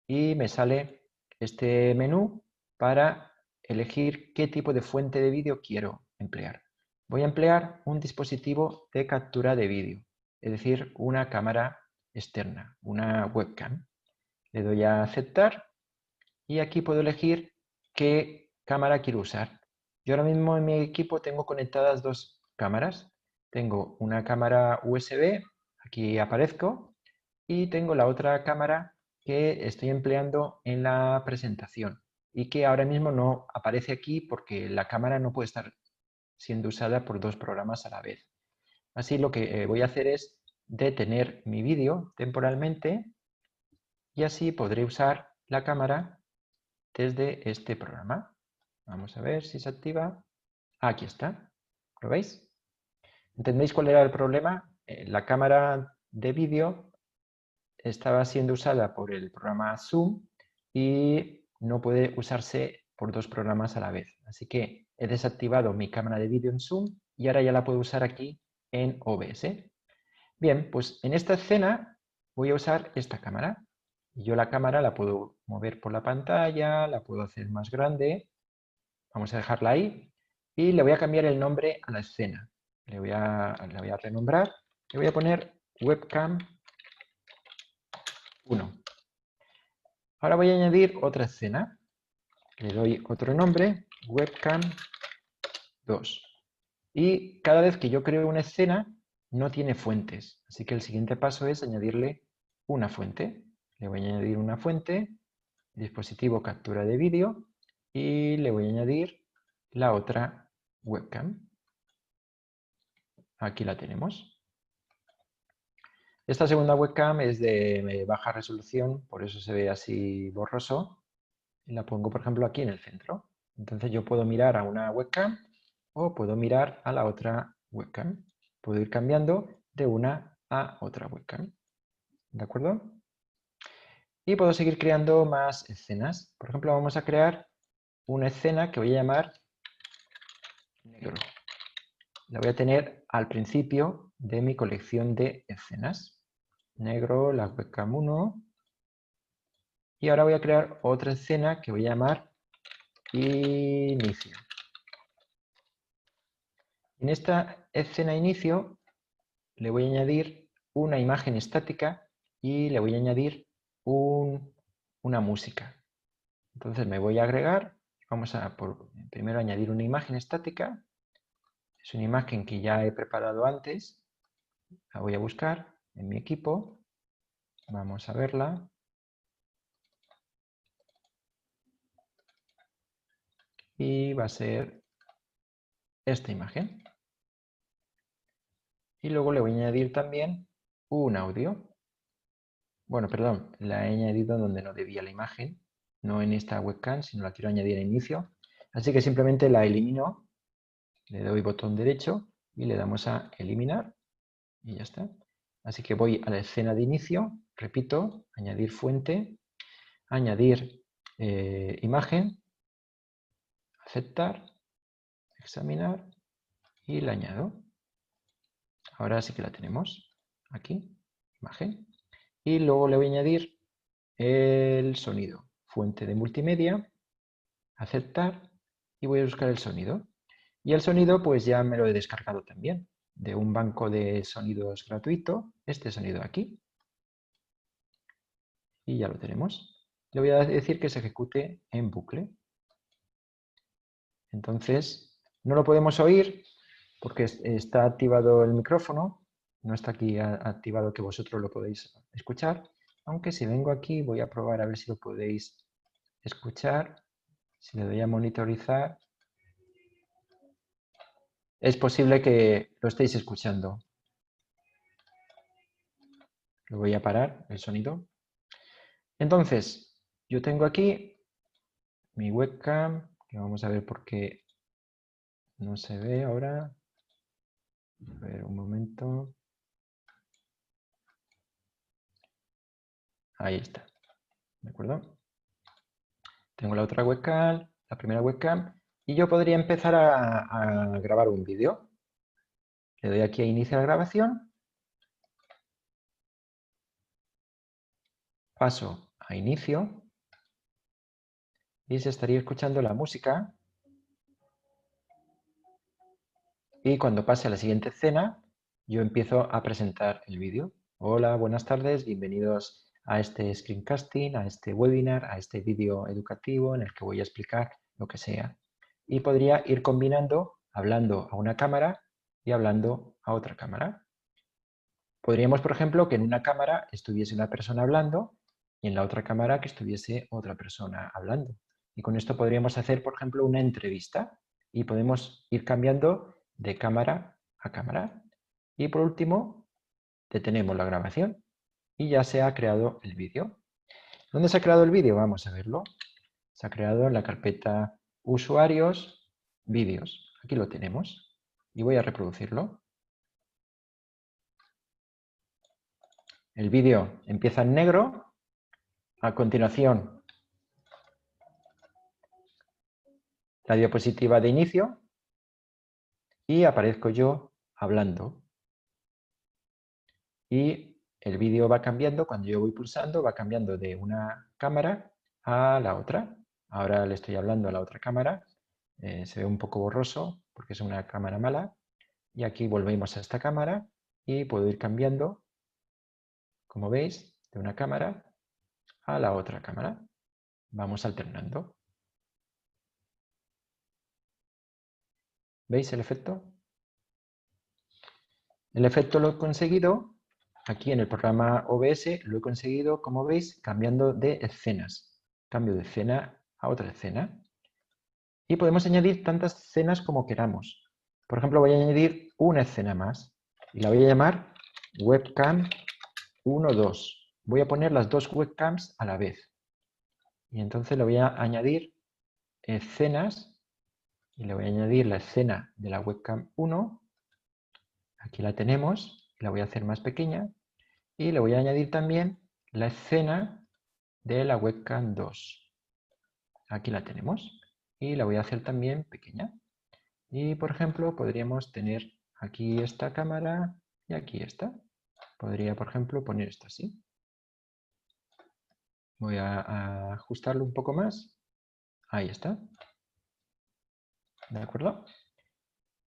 y me sale este menú para elegir qué tipo de fuente de vídeo quiero emplear. Voy a emplear un dispositivo de captura de vídeo, es decir, una cámara externa, una webcam. Le doy a aceptar y aquí puedo elegir qué cámara quiero usar. Yo ahora mismo en mi equipo tengo conectadas 2 cámaras. Tengo una cámara USB, aquí aparezco, y tengo la otra cámara que estoy empleando en la presentación y que ahora mismo no aparece aquí porque la cámara no puede estar siendo usada por 2 programas a la vez. Así lo que voy a hacer es detener mi vídeo temporalmente y así podré usar la cámara desde este programa. Vamos a ver si se activa. Aquí está. ¿Lo veis? ¿Entendéis cuál era el problema? La cámara de vídeo estaba siendo usada por el programa Zoom y no puede usarse por 2 programas a la vez. Así que he desactivado mi cámara de vídeo en Zoom y ahora ya la puedo usar aquí en OBS. Bien, pues en esta escena voy a usar esta cámara. Yo la cámara la puedo mover por la pantalla, la puedo hacer más grande. Vamos a dejarla ahí y le voy a cambiar el nombre a la escena. La voy a renombrar. Le voy a poner webcam 1. Ahora voy a añadir otra escena. Le doy otro nombre, webcam 2. Y cada vez que yo creo una escena, no tiene fuentes. Así que el siguiente paso es añadirle una fuente. Le voy a añadir una fuente, dispositivo captura de vídeo, y le voy a añadir la otra webcam. Aquí la tenemos. Esta segunda webcam es de baja resolución, por eso se ve así borroso. Y la pongo, por ejemplo, aquí en el centro. Entonces yo puedo mirar a una webcam o puedo mirar a la otra webcam. Puedo ir cambiando de una a otra webcam. ¿De acuerdo? Y puedo seguir creando más escenas. Por ejemplo, vamos a crear una escena que voy a llamar negro. La voy a tener al principio de mi colección de escenas. Negro, la webcam 1. Y ahora voy a crear otra escena que voy a llamar inicio. En esta escena inicio le voy a añadir una imagen estática y le voy a añadir una música. Entonces me voy a agregar, vamos a primero añadir una imagen estática. Es una imagen que ya he preparado antes. La voy a buscar en mi equipo. Vamos a verla. Y va a ser esta imagen. Y luego le voy a añadir también un audio. Bueno, perdón, la he añadido donde no debía la imagen, no en esta webcam, sino la quiero añadir a inicio. Así que simplemente la elimino, le doy botón derecho y le damos a eliminar y ya está. Así que voy a la escena de inicio, repito, añadir fuente, añadir imagen, aceptar, examinar y la añado. Ahora sí que la tenemos aquí, imagen. Y luego le voy a añadir el sonido, fuente de multimedia, aceptar y voy a buscar el sonido. Y el sonido pues ya me lo he descargado también de un banco de sonidos gratuito, este sonido de aquí. Y ya lo tenemos. Le voy a decir que se ejecute en bucle. Entonces, no lo podemos oír porque está activado el micrófono, no está aquí activado que vosotros lo podéis escuchar, aunque si vengo aquí voy a probar a ver si lo podéis escuchar. Si le doy a monitorizar, es posible que lo estéis escuchando. Lo voy a parar, el sonido. Entonces, yo tengo aquí mi webcam, que vamos a ver por qué no se ve ahora. A ver, un momento. Ahí está. ¿De acuerdo? Tengo la otra webcam, la primera webcam, y yo podría empezar a grabar un vídeo. Le doy aquí a iniciar grabación. Paso a inicio. Y se estaría escuchando la música. Y cuando pase a la siguiente escena, yo empiezo a presentar el vídeo. Hola, buenas tardes, bienvenidos a este screencasting, a este webinar, a este vídeo educativo en el que voy a explicar lo que sea. Y podría ir combinando, hablando a una cámara y hablando a otra cámara. Podríamos, por ejemplo, que en una cámara estuviese una persona hablando y en la otra cámara que estuviese otra persona hablando. Y con esto podríamos hacer, por ejemplo, una entrevista y podemos ir cambiando de cámara a cámara. Y por último, detenemos la grabación y ya se ha creado el vídeo. ¿Dónde se ha creado el vídeo? Vamos a verlo. Se ha creado en la carpeta usuarios, vídeos. Aquí lo tenemos y voy a reproducirlo. El vídeo empieza en negro. A continuación, la diapositiva de inicio y aparezco yo hablando. Y el vídeo va cambiando, cuando yo voy pulsando, va cambiando de una cámara a la otra. Ahora le estoy hablando a la otra cámara. Se ve un poco borroso porque es una cámara mala. Y aquí volvemos a esta cámara y puedo ir cambiando, como veis, de una cámara a la otra cámara. Vamos alternando. ¿Veis el efecto? El efecto lo he conseguido, aquí en el programa OBS, lo he conseguido, como veis, cambiando de escenas. Cambio de escena a otra escena. Y podemos añadir tantas escenas como queramos. Por ejemplo, voy a añadir una escena más. Y la voy a llamar webcam 1.2. Voy a poner las dos webcams a la vez. Y entonces le voy a añadir escenas. Y le voy a añadir la escena de la webcam 1. Aquí la tenemos. La voy a hacer más pequeña. Y le voy a añadir también la escena de la webcam 2. Aquí la tenemos. Y la voy a hacer también pequeña. Y, por ejemplo, podríamos tener aquí esta cámara y aquí esta. Podría, por ejemplo, poner esto así. Voy a ajustarlo un poco más. Ahí está. ¿De acuerdo?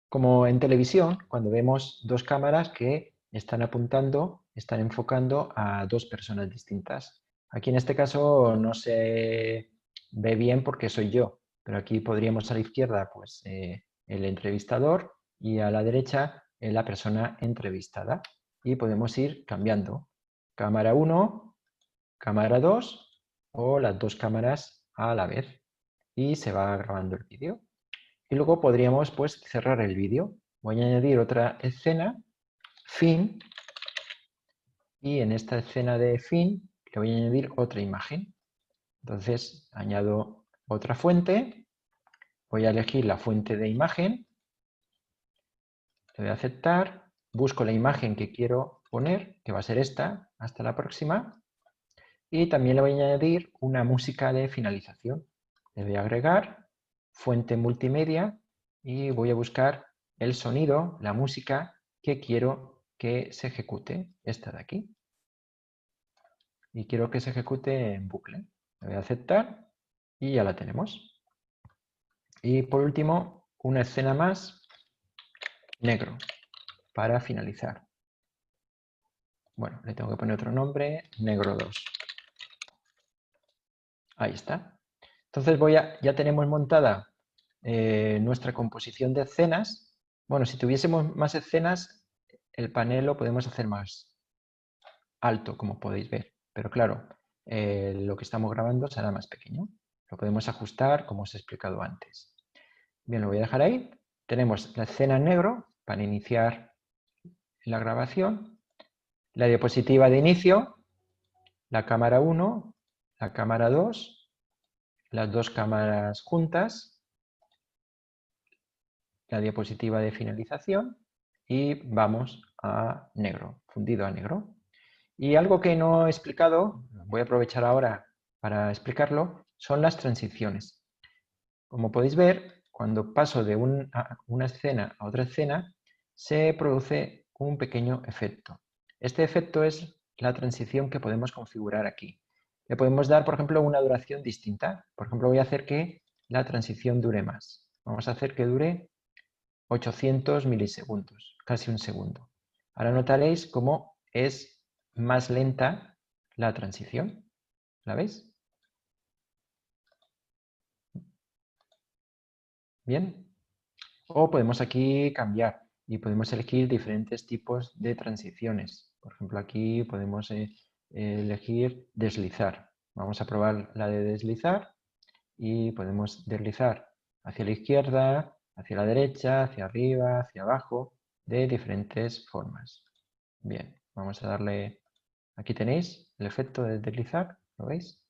Como en televisión, cuando vemos dos cámaras que están apuntando, están enfocando a dos personas distintas. Aquí en este caso no se ve bien porque soy yo, pero aquí podríamos a la izquierda pues, el entrevistador y a la derecha la persona entrevistada. Y podemos ir cambiando. Cámara 1, cámara 2 o las dos cámaras a la vez. Y se va grabando el vídeo. Y luego podríamos pues, cerrar el vídeo. Voy a añadir otra escena, fin, y en esta escena de fin le voy a añadir otra imagen. Entonces añado otra fuente, voy a elegir la fuente de imagen, le voy a aceptar, busco la imagen que quiero poner, que va a ser esta, hasta la próxima, y también le voy a añadir una música de finalización. Le voy a agregar fuente multimedia y voy a buscar el sonido, la música que quiero que se ejecute, esta de aquí. Y quiero que se ejecute en bucle. Le voy a aceptar y ya la tenemos. Y por último, una escena más, negro, para finalizar. Bueno, le tengo que poner otro nombre, negro 2. Ahí está. Entonces ya tenemos montada nuestra composición de escenas. Bueno, si tuviésemos más escenas, el panel lo podemos hacer más alto, como podéis ver. Pero claro, lo que estamos grabando será más pequeño. Lo podemos ajustar, como os he explicado antes. Bien, lo voy a dejar ahí. Tenemos la escena en negro para iniciar la grabación, la diapositiva de inicio, la cámara 1, la cámara 2, las dos cámaras juntas, la diapositiva de finalización y vamos a negro, fundido a negro. Y algo que no he explicado, voy a aprovechar ahora para explicarlo, son las transiciones. Como podéis ver, cuando paso de una escena a otra escena, se produce un pequeño efecto. Este efecto es la transición que podemos configurar aquí. Le podemos dar, por ejemplo, una duración distinta. Por ejemplo, voy a hacer que la transición dure más. Vamos a hacer que dure 800 milisegundos, casi un segundo. Ahora notaréis cómo es más lenta la transición. ¿La veis? Bien. O podemos aquí cambiar y podemos elegir diferentes tipos de transiciones. Por ejemplo, aquí podemos elegir deslizar. Vamos a probar la de deslizar y podemos deslizar hacia la izquierda, hacia la derecha, hacia arriba, hacia abajo, de diferentes formas. Bien, vamos a darle... Aquí tenéis el efecto de deslizar, ¿lo veis?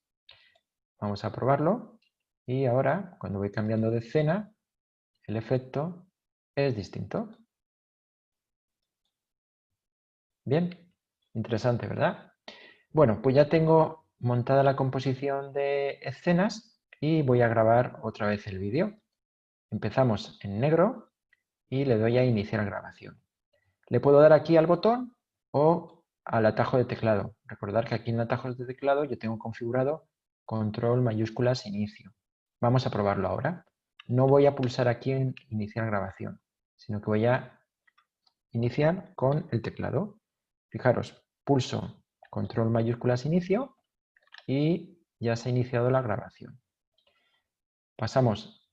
Vamos a probarlo y ahora, cuando voy cambiando de escena, el efecto es distinto. Bien, interesante, ¿verdad? Bueno, pues ya tengo montada la composición de escenas y voy a grabar otra vez el vídeo. Empezamos en negro y le doy a iniciar grabación. Le puedo dar aquí al botón o al atajo de teclado. Recordad que aquí en atajos de teclado yo tengo configurado control mayúsculas inicio. Vamos a probarlo ahora. No voy a pulsar aquí en iniciar grabación, sino que voy a iniciar con el teclado. Fijaros, pulso control mayúsculas inicio y ya se ha iniciado la grabación. Pasamos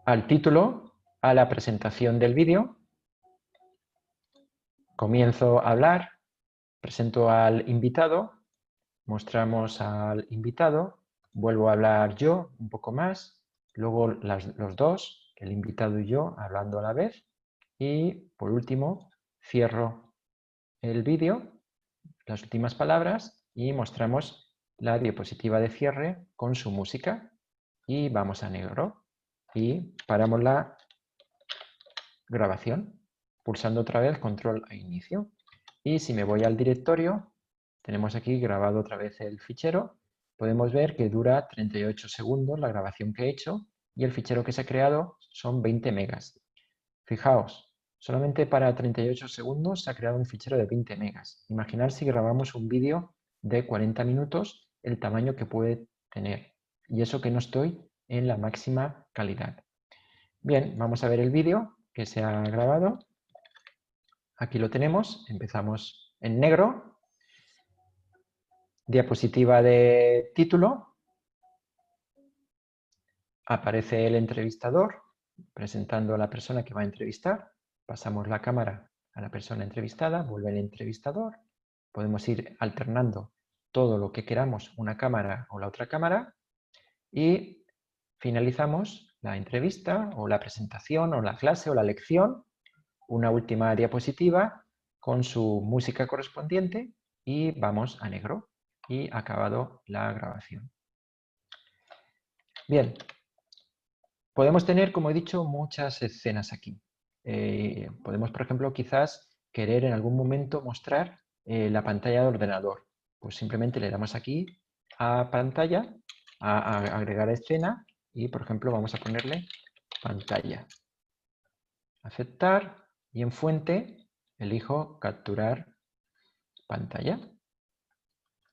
al título a la presentación del vídeo. Comienzo a hablar, presento al invitado, mostramos al invitado, vuelvo a hablar yo un poco más, luego los dos, el invitado y yo, hablando a la vez, y por último cierro el vídeo, las últimas palabras, y mostramos la diapositiva de cierre con su música y vamos a negro y paramos la grabación pulsando otra vez control a inicio. Y si me voy al directorio, tenemos aquí grabado otra vez el fichero. Podemos ver que dura 38 segundos la grabación que he hecho y el fichero que se ha creado son 20 megas. Fijaos, solamente para 38 segundos se ha creado un fichero de 20 megas. Imaginar si grabamos un vídeo de 40 minutos, el tamaño que puede tener. Y eso que no estoy en la máxima calidad. Bien, vamos a ver el vídeo que se ha grabado. Aquí lo tenemos, empezamos en negro. Diapositiva de título. Aparece el entrevistador presentando a la persona que va a entrevistar. Pasamos la cámara a la persona entrevistada, vuelve el entrevistador. Podemos ir alternando todo lo que queramos, una cámara o la otra cámara. Y finalizamos la entrevista o la presentación o la clase o la lección. Una última diapositiva con su música correspondiente y vamos a negro y acabado la grabación. Bien, podemos tener, como he dicho, muchas escenas aquí. Podemos, por ejemplo, quizás querer en algún momento mostrar la pantalla de ordenador. Pues simplemente le damos aquí a pantalla, a agregar escena y, por ejemplo, vamos a ponerle pantalla. Aceptar y en fuente elijo capturar pantalla.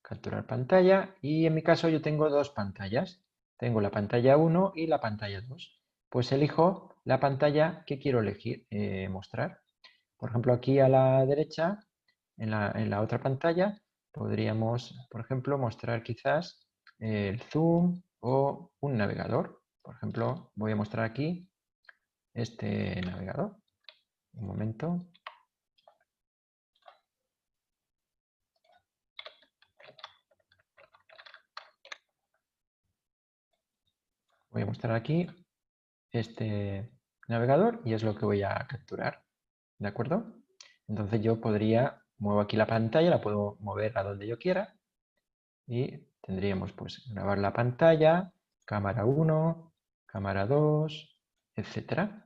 Capturar pantalla y en mi caso yo tengo dos pantallas. Tengo la pantalla 1 y la pantalla 2. Pues elijo la pantalla que quiero elegir, mostrar. Por ejemplo, aquí a la derecha, en la otra pantalla, podríamos, por ejemplo, mostrar quizás el zoom o un navegador. Por ejemplo, voy a mostrar aquí este navegador. Un momento. Voy a mostrar aquí este navegador y es lo que voy a capturar. ¿De acuerdo? Entonces yo muevo aquí la pantalla, la puedo mover a donde yo quiera y tendríamos pues grabar la pantalla, cámara 1, cámara 2, etcétera.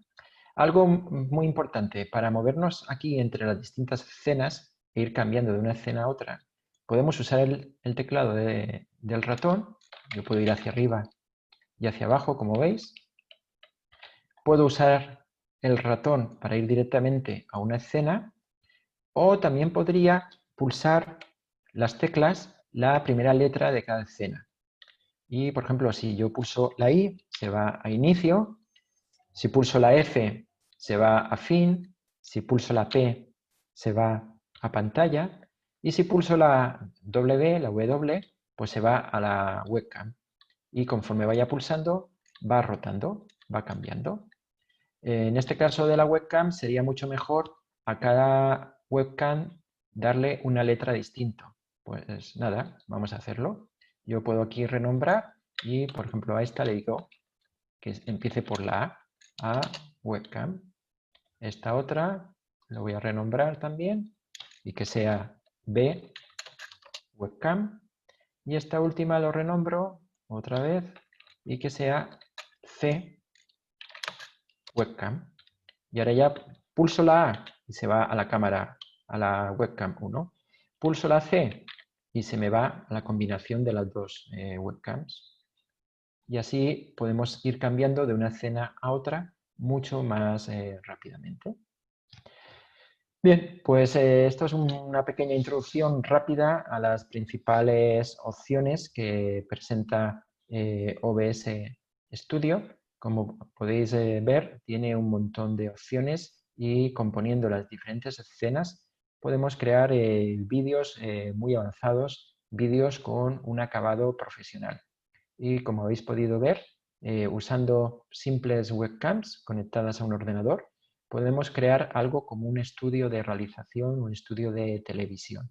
Algo muy importante, para movernos aquí entre las distintas escenas e ir cambiando de una escena a otra, podemos usar el teclado del ratón. Yo puedo ir hacia arriba y hacia abajo, como veis. Puedo usar el ratón para ir directamente a una escena o también podría pulsar las teclas, la primera letra de cada escena. Y, por ejemplo, si yo pulso la I, se va a inicio. Si pulso la F, se va a fin. Si pulso la P, se va a pantalla. Y si pulso la W, pues se va a la webcam. Y conforme vaya pulsando, va rotando, va cambiando. En este caso de la webcam sería mucho mejor a cada webcam darle una letra distinta. Pues nada, vamos a hacerlo. Yo puedo aquí renombrar y, por ejemplo, a esta le digo que empiece por la A webcam. Esta otra lo voy a renombrar también y que sea B webcam. Y esta última lo renombro otra vez y que sea C webcam. Y ahora ya pulso la A y se va a la cámara, a la webcam 1. Pulso la C y se me va a la combinación de las dos webcams. Y así podemos ir cambiando de una escena a otra mucho más rápidamente. Bien, pues esto es una pequeña introducción rápida a las principales opciones que presenta OBS Studio. Como podéis ver, tiene un montón de opciones y componiendo las diferentes escenas podemos crear vídeos muy avanzados, vídeos con un acabado profesional. Y como habéis podido ver, usando simples webcams conectadas a un ordenador, podemos crear algo como un estudio de realización, un estudio de televisión.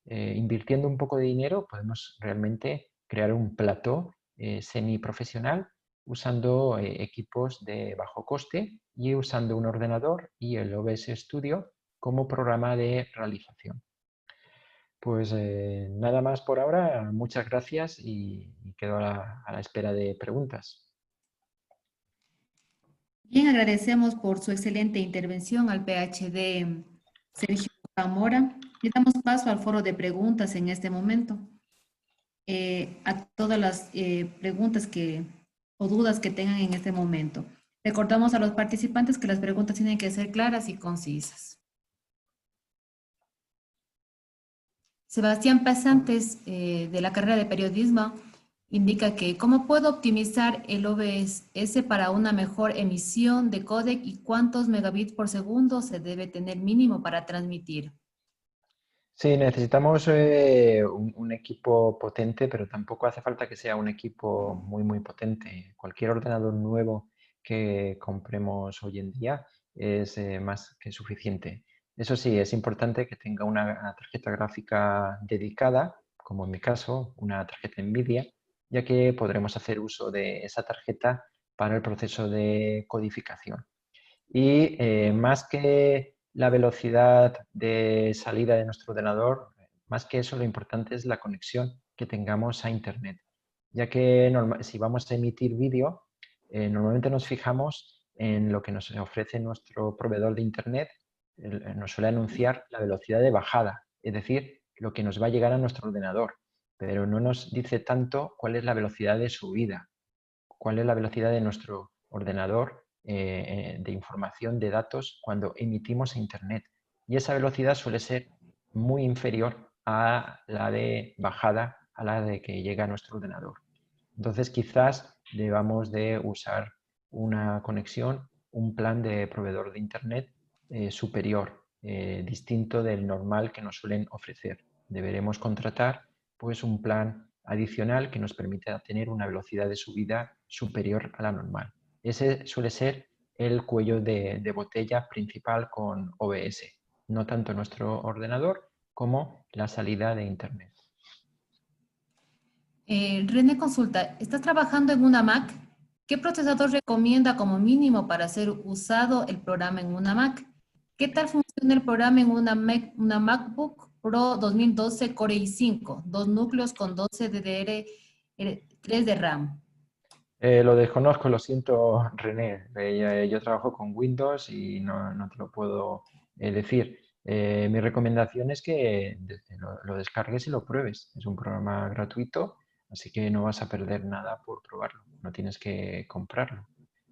Invirtiendo un poco de dinero podemos realmente crear un plató semiprofesional usando equipos de bajo coste y usando un ordenador y el OBS Studio como programa de realización. Pues nada más por ahora, muchas gracias y quedo a la espera de preguntas. Bien, agradecemos por su excelente intervención al PhD Sergio Zamora y damos paso al foro de preguntas en este momento. A todas las preguntas o dudas que tengan en este momento. Recordamos a los participantes que las preguntas tienen que ser claras y concisas. Sebastián Pasantes, de la carrera de periodismo, indica que ¿cómo puedo optimizar el OBS para una mejor emisión de códec y cuántos megabits por segundo se debe tener mínimo para transmitir? Sí, necesitamos un equipo potente, pero tampoco hace falta que sea un equipo muy potente. Cualquier ordenador nuevo que compremos hoy en día es más que suficiente. Eso sí, es importante que tenga una tarjeta gráfica dedicada, como en mi caso, una tarjeta NVIDIA, ya que podremos hacer uso de esa tarjeta para el proceso de codificación. Y más que la velocidad de salida de nuestro ordenador, más que eso, lo importante es la conexión que tengamos a Internet, ya que si vamos a emitir vídeo, normalmente nos fijamos en lo que nos ofrece nuestro proveedor de Internet, nos suele anunciar la velocidad de bajada, es decir, lo que nos va a llegar a nuestro ordenador, pero no nos dice tanto cuál es la velocidad de subida, cuál es la velocidad de nuestro ordenador de información de datos cuando emitimos a Internet. Y esa velocidad suele ser muy inferior a la de bajada, a la de que llega a nuestro ordenador. Entonces quizás debamos de usar una conexión, un plan de proveedor de Internet superior, distinto del normal que nos suelen ofrecer. Deberemos contratar pues un plan adicional que nos permita tener una velocidad de subida superior a la normal. Ese suele ser el cuello de botella principal con OBS, no tanto nuestro ordenador como la salida de Internet. René consulta, ¿estás trabajando en una Mac? ¿Qué procesador recomienda como mínimo para ser usado el programa en una Mac? ¿Qué tal funciona el programa en una MacBook Pro 2012 Core i5, 2 núcleos con 12 DDR3 de RAM? Lo desconozco, lo siento, René. Yo trabajo con Windows y no te lo puedo decir. Mi recomendación es que lo descargues y lo pruebes. Es un programa gratuito, así que no vas a perder nada por probarlo. No tienes que comprarlo.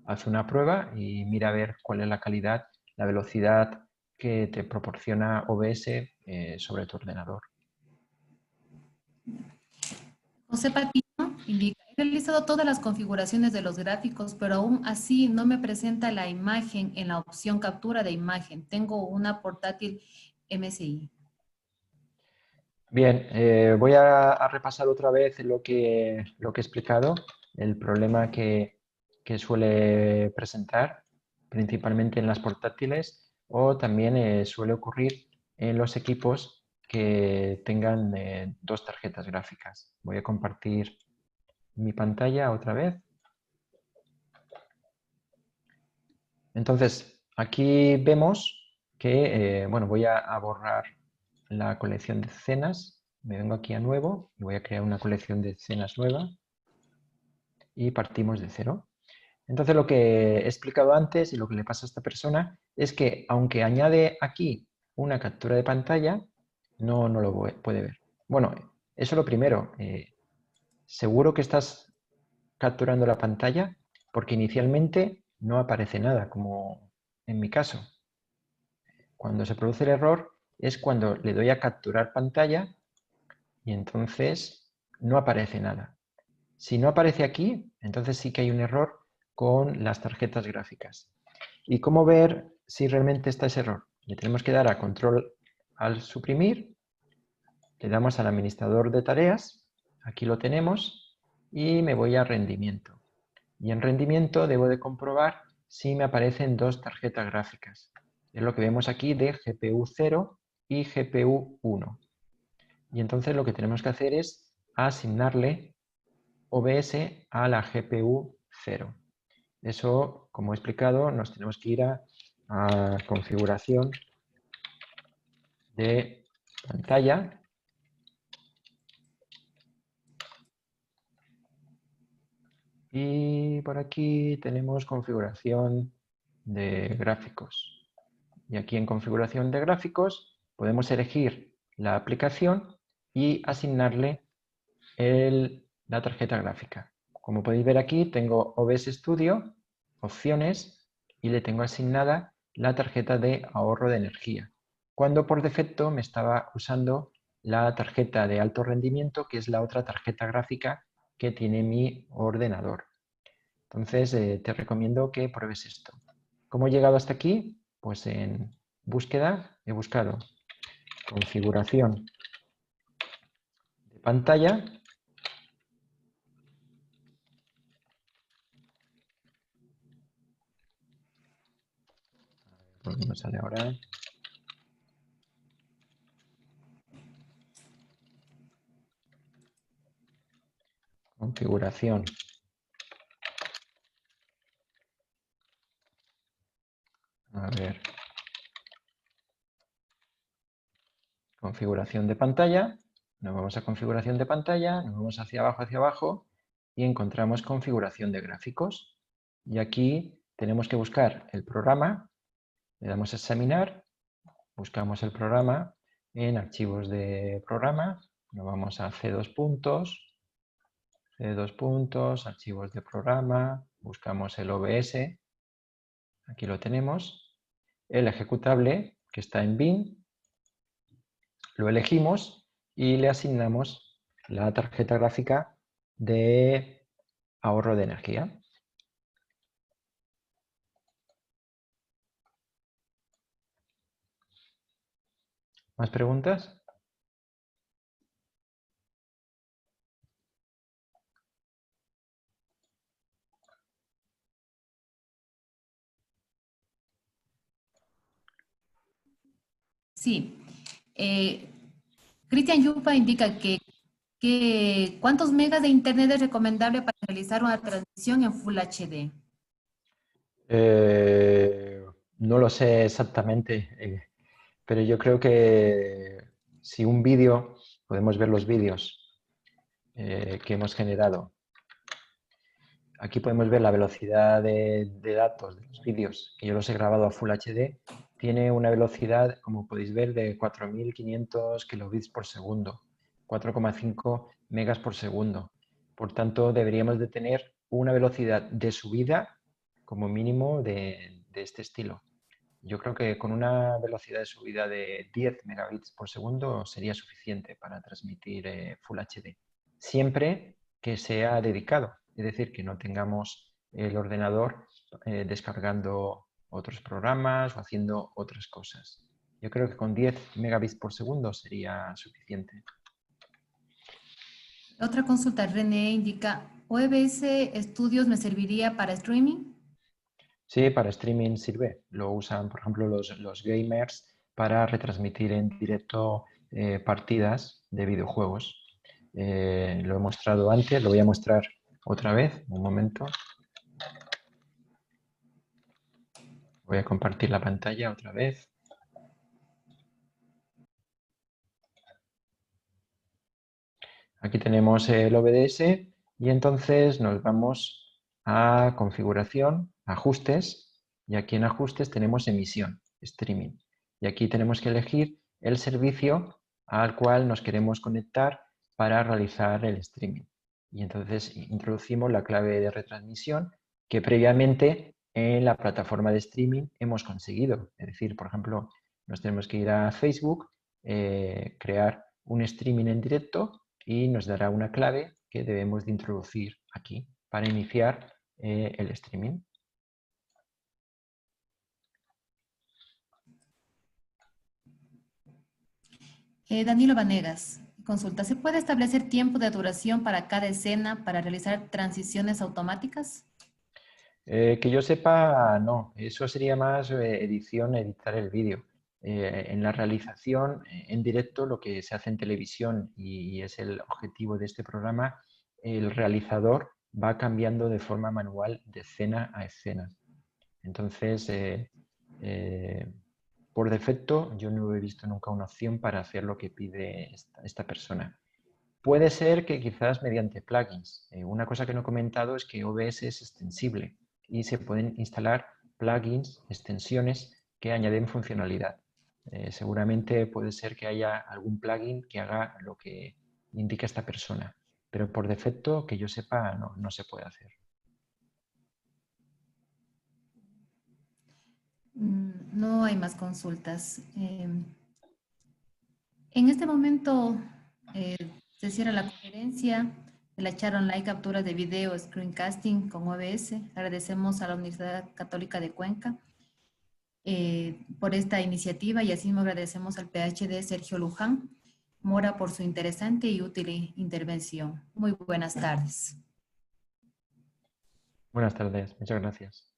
Haz una prueba y mira a ver cuál es la calidad, la velocidad que te proporciona OBS sobre tu ordenador. José Patino indica, he realizado todas las configuraciones de los gráficos, pero aún así no me presenta la imagen en la opción captura de imagen. Tengo una portátil MSI. Bien, voy a repasar otra vez lo que he explicado, el problema que suele presentar principalmente en las portátiles o también suele ocurrir en los equipos que tengan dos tarjetas gráficas. Voy a compartir mi pantalla otra vez. Entonces, aquí vemos que, bueno, voy a borrar la colección de escenas, me vengo aquí a nuevo y voy a crear una colección de escenas nueva y partimos de cero. Entonces lo que he explicado antes y lo que le pasa a esta persona es que aunque añade aquí una captura de pantalla, no lo puede ver. Bueno, eso es lo primero. Seguro que estás capturando la pantalla porque inicialmente no aparece nada, como en mi caso. Cuando se produce el error es cuando le doy a capturar pantalla y entonces no aparece nada. Si no aparece aquí, entonces sí que hay un error con las tarjetas gráficas. ¿Y cómo ver si realmente está ese error? Le tenemos que dar a control al suprimir, le damos al administrador de tareas, aquí lo tenemos, y me voy a rendimiento. Y en rendimiento debo de comprobar si me aparecen dos tarjetas gráficas. Es lo que vemos aquí de GPU 0 y GPU 1. Y entonces lo que tenemos que hacer es asignarle OBS a la GPU 0. Eso, como he explicado, nos tenemos que ir a configuración de pantalla. Y por aquí tenemos configuración de gráficos. Y aquí en configuración de gráficos podemos elegir la aplicación y asignarle la tarjeta gráfica. Como podéis ver aquí, tengo OBS Studio, opciones, y le tengo asignada la tarjeta de ahorro de energía. Cuando por defecto me estaba usando la tarjeta de alto rendimiento, que es la otra tarjeta gráfica que tiene mi ordenador. Entonces, te recomiendo que pruebes esto. ¿Cómo he llegado hasta aquí? Pues en búsqueda he buscado configuración de pantalla. ¿Por qué me sale ahora? Configuración. A ver. Configuración de pantalla. Nos vamos a configuración de pantalla, nos vamos hacia abajo y encontramos configuración de gráficos. Y aquí tenemos que buscar el programa. Le damos a examinar. Buscamos el programa en archivos de programa. Nos vamos a C2 puntos, archivos de programa. Buscamos el OBS. Aquí lo tenemos. El ejecutable que está en bin. Lo elegimos y le asignamos la tarjeta gráfica de ahorro de energía. ¿Más preguntas? Sí. Cristian Yupa indica que ¿cuántos megas de internet es recomendable para realizar una transmisión en Full HD? No lo sé exactamente, pero yo creo que si un vídeo, podemos ver los vídeos que hemos generado. Aquí podemos ver la velocidad de datos de los vídeos, que yo los he grabado a Full HD. Tiene una velocidad, como podéis ver, de 4.500 kilobits por segundo, 4,5 megas por segundo. Por tanto, deberíamos de tener una velocidad de subida como mínimo de este estilo. Yo creo que con una velocidad de subida de 10 megabits por segundo sería suficiente para transmitir Full HD. Siempre que sea dedicado, es decir, que no tengamos el ordenador descargando otros programas o haciendo otras cosas. Yo creo que con 10 megabits por segundo sería suficiente. Otra consulta, René indica, ¿OBS Studios me serviría para streaming? Sí, para streaming sirve. Lo usan, por ejemplo, los gamers para retransmitir en directo partidas de videojuegos. Lo he mostrado antes, lo voy a mostrar otra vez, un momento. Voy a compartir la pantalla otra vez. Aquí tenemos el OBS y entonces nos vamos a configuración, ajustes, y aquí en ajustes tenemos emisión, streaming. Y aquí tenemos que elegir el servicio al cual nos queremos conectar para realizar el streaming. Y entonces introducimos la clave de retransmisión que previamente en la plataforma de streaming hemos conseguido. Es decir, por ejemplo, nos tenemos que ir a Facebook, crear un streaming en directo y nos dará una clave que debemos de introducir aquí para iniciar el streaming. Danilo Vanegas, consulta, ¿se puede establecer tiempo de duración para cada escena para realizar transiciones automáticas? Que yo sepa, no. Eso sería más edición, editar el vídeo. En la realización en directo, lo que se hace en televisión y es el objetivo de este programa, el realizador va cambiando de forma manual de escena a escena. Entonces, por defecto, yo no he visto nunca una opción para hacer lo que pide esta persona. Puede ser que quizás mediante plugins. Una cosa que no he comentado es que OBS es extensible y se pueden instalar plugins, extensiones que añaden funcionalidad. Seguramente puede ser que haya algún plugin que haga lo que indica esta persona, pero por defecto, que yo sepa, no se puede hacer. No hay más consultas. En este momento se cierra la conferencia de la charla online captura de video screencasting con OBS. Agradecemos a la Universidad Católica de Cuenca por esta iniciativa y asimismo agradecemos al PhD Sergio Luján Mora por su interesante y útil intervención. Muy buenas tardes. Buenas tardes, muchas gracias.